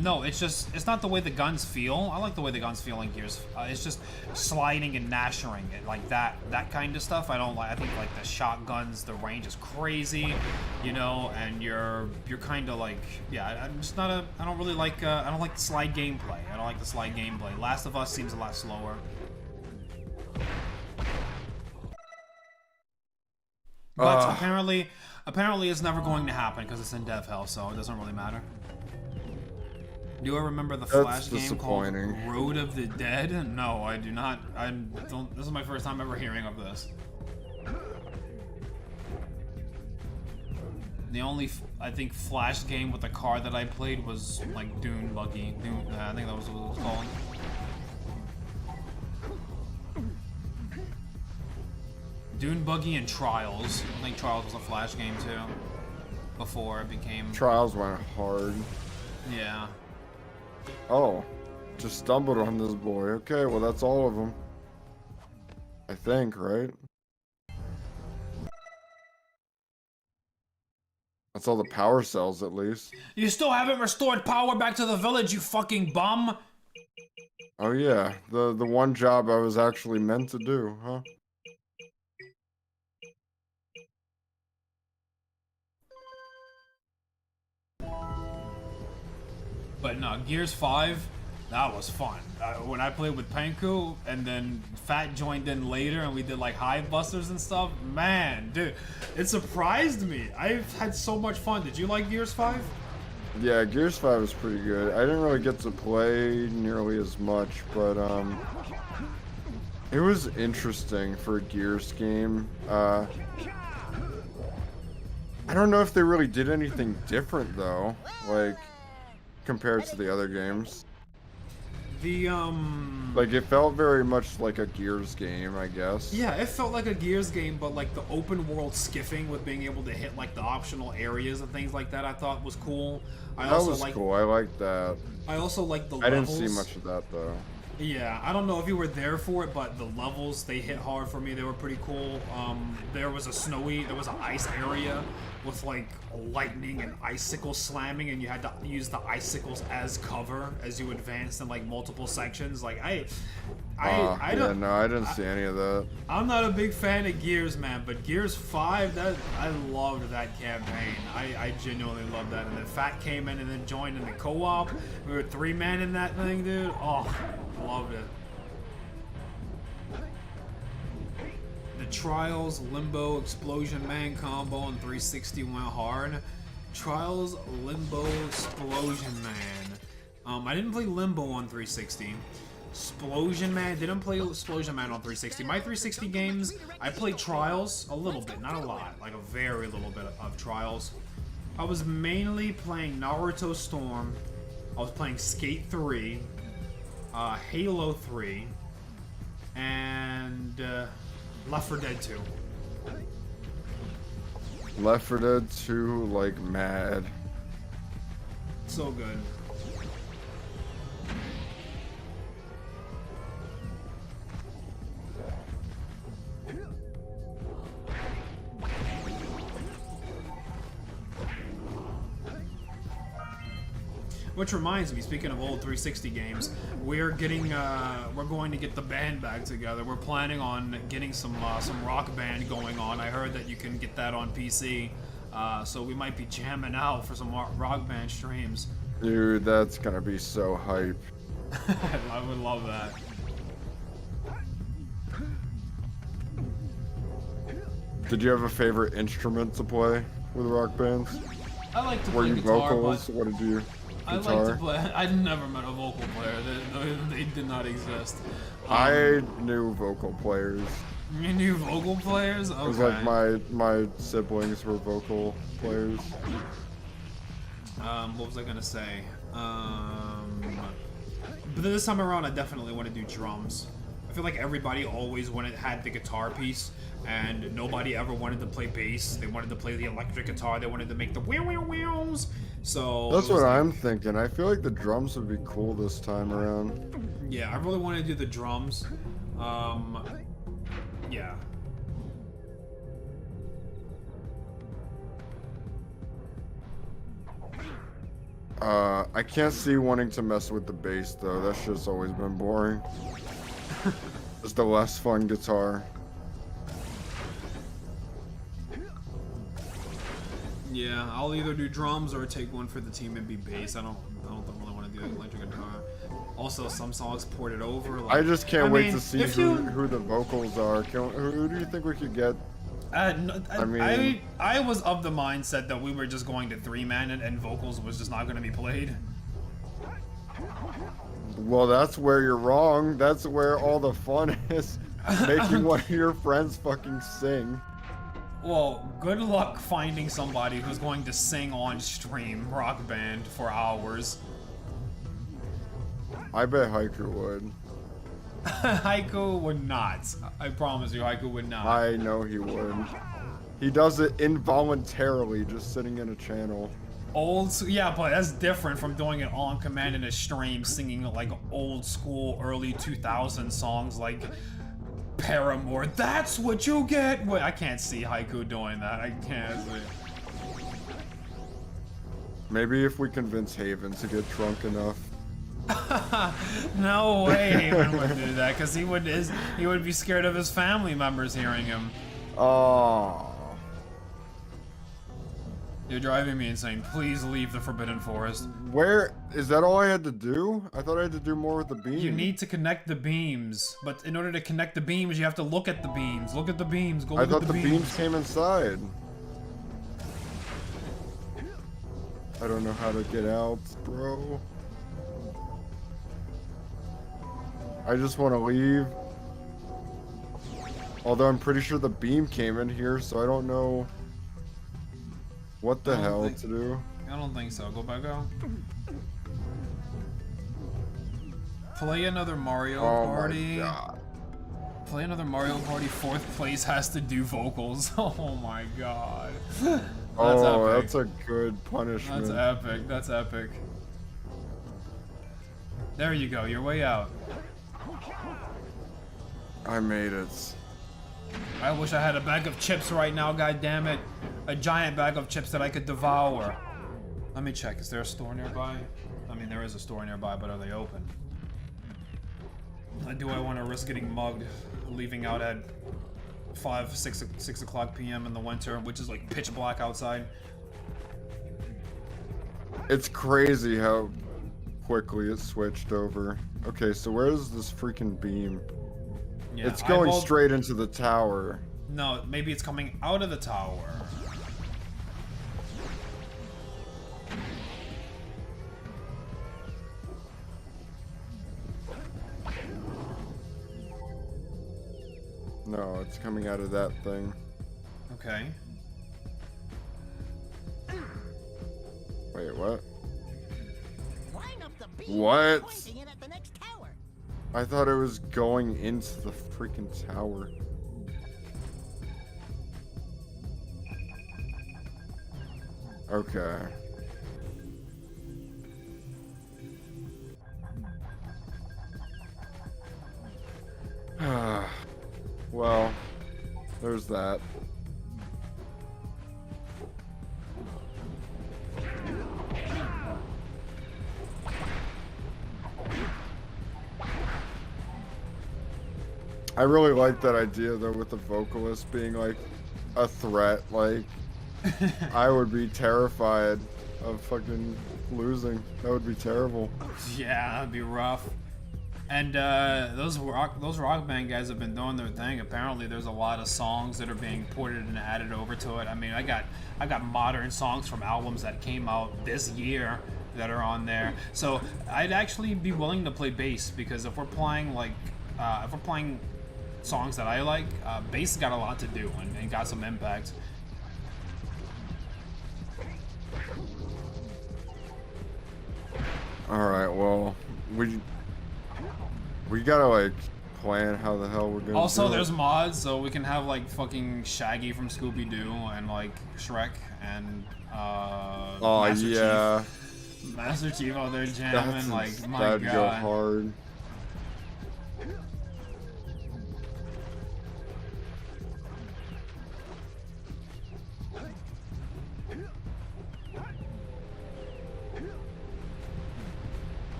[SPEAKER 1] No, it's not the way the guns feel. I like the way the guns feel in Gears. It's just sliding and nashing it, like that kind of stuff. I don't like. I think like the shotguns, the range is crazy, you know, and you're kind of like, yeah. I'm just not a. I don't really like. I don't like the slide gameplay. I don't like the slide gameplay. Last of Us seems a lot slower. But apparently it's never going to happen because it's in dev hell, so it doesn't really matter. Do you remember the Flash game called Road of the Dead? No, I do not. I don't. This is my first time ever hearing of this. The only, I think, Flash game with a car that I played was like Dune Buggy. I think that was what it was called. Dune Buggy and Trials. I think Trials was a Flash game too. Before it became.
[SPEAKER 2] Trials went hard.
[SPEAKER 1] Yeah.
[SPEAKER 2] Oh, just stumbled on this boy. Okay, well that's all of them. I think, right? That's all the power cells, at least.
[SPEAKER 1] You still haven't restored power back to the village, you fucking bum!
[SPEAKER 2] Oh yeah, the one job I was actually meant to do, huh?
[SPEAKER 1] But no, Gears 5, that was fun. When I played with Panku, and then Phatt joined in later, and we did like Hive Busters and stuff, man, dude, it surprised me. I've had so much fun. Did you like Gears 5?
[SPEAKER 2] Yeah, Gears 5 was pretty good. I didn't really get to play nearly as much, but it was interesting for a Gears game. I don't know if they really did anything different though, like compared to the other games. Like it felt very much like a Gears game, I guess.
[SPEAKER 1] Yeah, it felt like a Gears game, but like the open world skiffing with being able to hit like the optional areas and things like that, I thought was cool.
[SPEAKER 2] That was cool. I liked that.
[SPEAKER 1] I also liked the
[SPEAKER 2] I
[SPEAKER 1] levels.
[SPEAKER 2] didn't see much of that though.
[SPEAKER 1] Yeah, I don't know if you were there for it, but the levels, they hit hard for me. They were pretty cool. There was an ice area with like lightning and icicles slamming, and you had to use the icicles as cover as you advanced in like multiple sections. Like I
[SPEAKER 2] didn't see any of that.
[SPEAKER 1] I'm not a big fan of Gears, man, but Gears 5, I loved that campaign. I genuinely loved that. And then Phatt came in and then joined in the co-op. We were 3-man in that thing, dude. Oh, loved it. The Trials, Limbo, Explosion Man combo on 360 went hard. Trials, Limbo, Explosion Man. I didn't play Limbo on 360. Explosion Man, didn't play Explosion Man on 360. My 360 games, I played Trials a little bit, not a lot, like a very little bit of Trials. I was mainly playing Naruto Storm. I was playing Skate 3, Halo 3, and Left 4 Dead 2.
[SPEAKER 2] Left 4 Dead 2 like mad.
[SPEAKER 1] So good. Which reminds me, speaking of old 360 games, we're going to get the band back together. We're planning on getting some Rock Band going on. I heard that you can get that on PC, so we might be jamming out for some Rock Band streams.
[SPEAKER 2] Dude, that's gonna be so hype.
[SPEAKER 1] I would love that.
[SPEAKER 2] Did you have a favorite instrument to play with Rock Bands?
[SPEAKER 1] I like to play
[SPEAKER 2] Were you
[SPEAKER 1] guitar,
[SPEAKER 2] vocals?
[SPEAKER 1] but
[SPEAKER 2] What did you?
[SPEAKER 1] I
[SPEAKER 2] Guitar?
[SPEAKER 1] like to play. I never met a vocal player. They did not exist.
[SPEAKER 2] I knew vocal players.
[SPEAKER 1] You knew vocal players? Okay.
[SPEAKER 2] It was like my siblings were vocal players.
[SPEAKER 1] What was I gonna say? But this time around, I definitely want to do drums. I feel like everybody always had the guitar piece, and nobody ever wanted to play bass. They wanted to play the electric guitar. They wanted to make the wheels. So
[SPEAKER 2] That's what I'm thinking. I feel like the drums would be cool this time around.
[SPEAKER 1] Yeah, I really want to do the drums. Yeah.
[SPEAKER 2] I can't see wanting to mess with the bass though. That shit's always been boring. It's the less fun guitar.
[SPEAKER 1] Yeah, I'll either do drums or take one for the team and be bass. I don't really want to do electric guitar. Also, some songs ported over. Like,
[SPEAKER 2] I just can't wait
[SPEAKER 1] mean,
[SPEAKER 2] to see who the vocals are. Who do you think we could get?
[SPEAKER 1] I was of the mindset that we were just going to 3-man and vocals was just not going to be played.
[SPEAKER 2] Well, that's where you're wrong. That's where all the fun is. Making one of your friends fucking sing.
[SPEAKER 1] Well, good luck finding somebody who's going to sing on stream Rock Band for hours.
[SPEAKER 2] I bet Haiku would.
[SPEAKER 1] Haiku would not. I promise you, Haiku would not.
[SPEAKER 2] I know he would. He does it involuntarily, just sitting in a channel.
[SPEAKER 1] Yeah, but that's different from doing it on command in a stream, singing like old school, early 2000s songs like Paramore. That's what you get. Wait, I can't see Haiku doing that. I can't see.
[SPEAKER 2] Maybe if we convince Haven to get drunk enough.
[SPEAKER 1] No way Haven would do that, because he would be scared of his family members hearing him.
[SPEAKER 2] Oh.
[SPEAKER 1] You're driving me insane. Please leave the Forbidden Forest.
[SPEAKER 2] Where is that all I had to do? I thought I had to do more with the beam.
[SPEAKER 1] You need to connect the beams, but in order to connect the beams, you have to look at the beams. Look at the beams. Go look at the beams.
[SPEAKER 2] I thought the beams came inside. I don't know how to get out, bro. I just want to leave. Although I'm pretty sure the beam came in here, so I don't know what the hell to do.
[SPEAKER 1] I don't think so. Go back out. Play another Mario Party.
[SPEAKER 2] My God.
[SPEAKER 1] Play another Mario Party. 4th place has to do vocals. Oh my god. That's epic.
[SPEAKER 2] That's a good punishment.
[SPEAKER 1] That's epic. That's epic. There you go. Your way out.
[SPEAKER 2] I made it.
[SPEAKER 1] I wish I had a bag of chips right now, god damn it. A giant bag of chips that I could devour. Let me check, is there a store nearby? I mean, there is a store nearby, but are they open? Do I want to risk getting mugged, leaving out at 6 o'clock p.m. in the winter, which is like pitch black outside?
[SPEAKER 2] It's crazy how quickly it switched over. Okay, so where's this freaking beam?
[SPEAKER 1] Yeah,
[SPEAKER 2] it's going straight into the tower.
[SPEAKER 1] No, maybe it's coming out of the tower.
[SPEAKER 2] No, it's coming out of that thing.
[SPEAKER 1] Okay.
[SPEAKER 2] Wait, what?
[SPEAKER 5] Climb up the beam,
[SPEAKER 2] What?
[SPEAKER 5] pointing it at the next tower.
[SPEAKER 2] I thought it was going into the freaking tower. Okay. Well, there's that. I really like that idea though, with the vocalist being like a threat. Like, I would be terrified of fucking losing. That would be terrible.
[SPEAKER 1] Yeah, that'd be rough. And those rock band guys have been doing their thing. Apparently, there's a lot of songs that are being ported and added over to it. I mean, I got modern songs from albums that came out this year that are on there. So I'd actually be willing to play bass, because if we're playing songs that I like, bass got a lot to do and got some impact.
[SPEAKER 2] All right, well, we gotta like plan how the hell we're gonna.
[SPEAKER 1] Also,
[SPEAKER 2] do
[SPEAKER 1] there's
[SPEAKER 2] it.
[SPEAKER 1] mods, so we can have like fucking Shaggy from Scooby-Doo and like Shrek and Master
[SPEAKER 2] yeah.
[SPEAKER 1] Chief. Master Chief out there jamming, like, my
[SPEAKER 2] that'd
[SPEAKER 1] god.
[SPEAKER 2] go hard.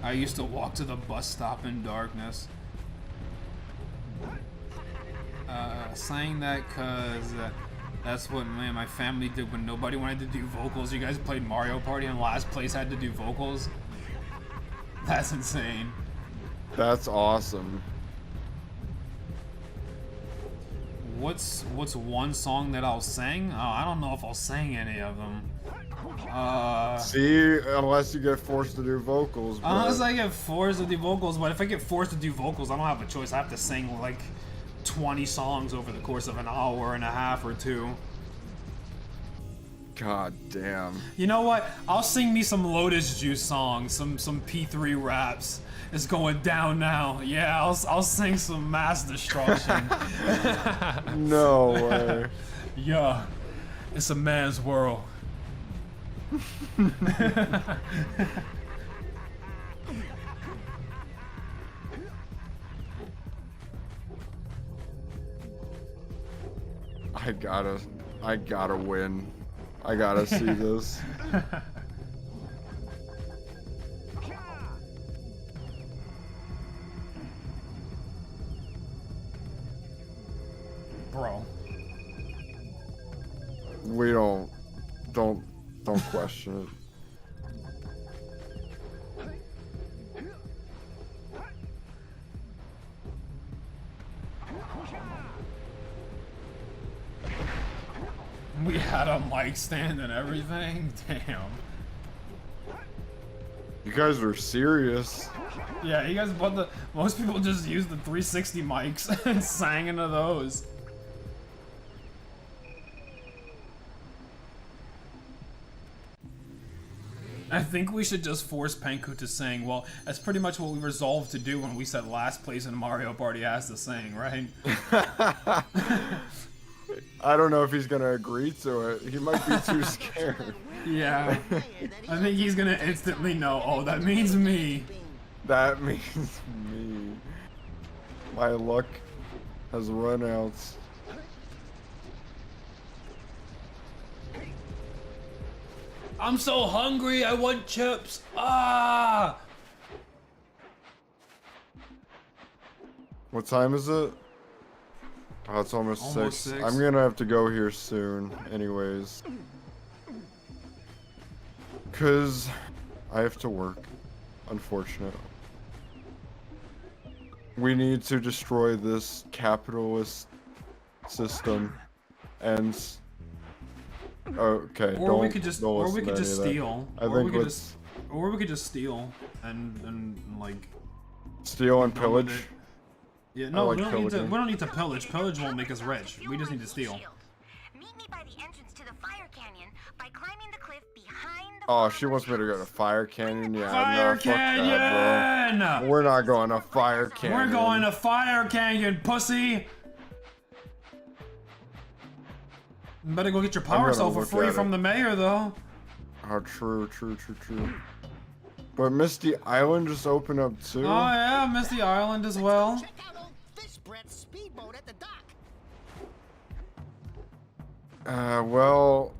[SPEAKER 1] I used to walk to the bus stop in darkness. Saying that cause that's what my family did when nobody wanted to do vocals. You guys played Mario Party and last place had to do vocals? That's insane.
[SPEAKER 2] That's awesome.
[SPEAKER 1] What's one song that I'll sing? Oh, I don't know if I'll sing any of them.
[SPEAKER 2] See, unless you get forced to do vocals.
[SPEAKER 1] Unless I get forced to do vocals, but if I get forced to do vocals, I don't have a choice. I have to sing like 20 songs over the course of an hour and a half or two.
[SPEAKER 2] God damn.
[SPEAKER 1] You know what? I'll sing me some Lotus Juice songs, some P3 raps. It's going down now. Yeah, I'll sing some mass destruction.
[SPEAKER 2] No way.
[SPEAKER 1] Yeah, it's a man's world. I gotta win. I gotta see this. Bro.
[SPEAKER 2] We don't question it.
[SPEAKER 1] We had a mic stand and everything? Damn.
[SPEAKER 2] You guys are serious.
[SPEAKER 1] Yeah, you guys bought the... Most people just use the 360 mics and sang into those. I think we should just force Penku to sing. Well, that's pretty much what we resolved to do when we said last place in Mario Party has to sing, right?
[SPEAKER 2] I don't know if he's gonna agree to it. He might be too scared.
[SPEAKER 1] Yeah. I think he's gonna instantly know, oh, that means me.
[SPEAKER 2] That means me. My luck has run out.
[SPEAKER 1] I'm so hungry. I want chips. Ah!
[SPEAKER 2] What time is it? Oh, it's almost,
[SPEAKER 1] Almost
[SPEAKER 2] 6.
[SPEAKER 1] 6.
[SPEAKER 2] I'm gonna have to go here soon, anyways. Cause I have to work. Unfortunate. We need to destroy this capitalist system, and okay.
[SPEAKER 1] Or we could just, or we could just steal.
[SPEAKER 2] I
[SPEAKER 1] or
[SPEAKER 2] think
[SPEAKER 1] we could
[SPEAKER 2] let's
[SPEAKER 1] just, or we could just steal and like
[SPEAKER 2] steal and
[SPEAKER 1] done with
[SPEAKER 2] pillage.
[SPEAKER 1] it. Yeah, no,
[SPEAKER 2] like
[SPEAKER 1] we don't need to.
[SPEAKER 2] pillaging.
[SPEAKER 1] We don't need to pillage. Pillage won't make us rich. We just need to steal.
[SPEAKER 4] Meet me by the entrance to the fire canyon by climbing the cliff behind the
[SPEAKER 2] Oh, she wants me to go to Fire Canyon. Yeah,
[SPEAKER 1] Fire
[SPEAKER 2] no, fuck that,
[SPEAKER 1] Canyon!
[SPEAKER 2] bro. We're not going to Fire Canyon.
[SPEAKER 1] We're going to Fire Canyon, pussy. You better go get your power cell for free from the mayor, though.
[SPEAKER 2] Oh, true. But Misty Island just opened up too.
[SPEAKER 1] Oh yeah, Misty Island as well.
[SPEAKER 5] Check out old Fish Breath's speedboat at the dock.
[SPEAKER 2] Well,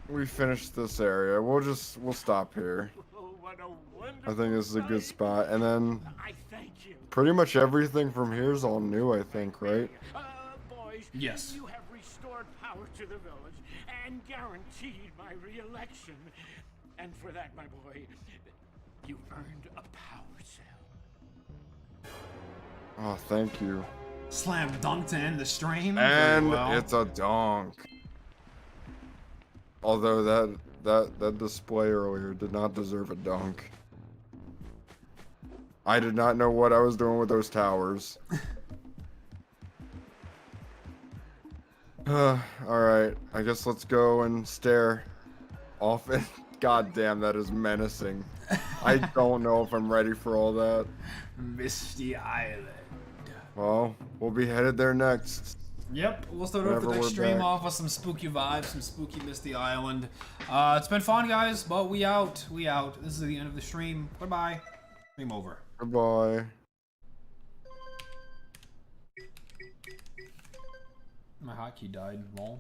[SPEAKER 2] we finished this area. We'll stop here.
[SPEAKER 3] Oh, what a wonderful
[SPEAKER 2] I think this is a good
[SPEAKER 3] sight.
[SPEAKER 2] spot. And then
[SPEAKER 3] I thank you.
[SPEAKER 2] pretty much everything from here is all new, I think, right?
[SPEAKER 3] Boys,
[SPEAKER 1] Yes.
[SPEAKER 3] you have restored power to the village and guaranteed my re-election. And for that, my boy, you earned a power cell.
[SPEAKER 2] Oh, thank you.
[SPEAKER 1] Slam dunked to end the stream.
[SPEAKER 2] And
[SPEAKER 1] Very well.
[SPEAKER 2] it's a donk. Although that display earlier did not deserve a dunk. I did not know what I was doing with those towers. Alright, I guess let's go and stare off it. God damn, that is menacing. I don't know if I'm ready for all that.
[SPEAKER 1] Misty Island.
[SPEAKER 2] Well, we'll be headed there next.
[SPEAKER 1] Yep, we'll start off
[SPEAKER 2] Whenever
[SPEAKER 1] the next
[SPEAKER 2] we're
[SPEAKER 1] stream
[SPEAKER 2] back.
[SPEAKER 1] off with some spooky vibes, some spooky Misty Island. It's been fun, guys, but we out. We out. This is the end of the stream. Goodbye. Stream over.
[SPEAKER 2] Goodbye.
[SPEAKER 1] My hotkey died. Lol.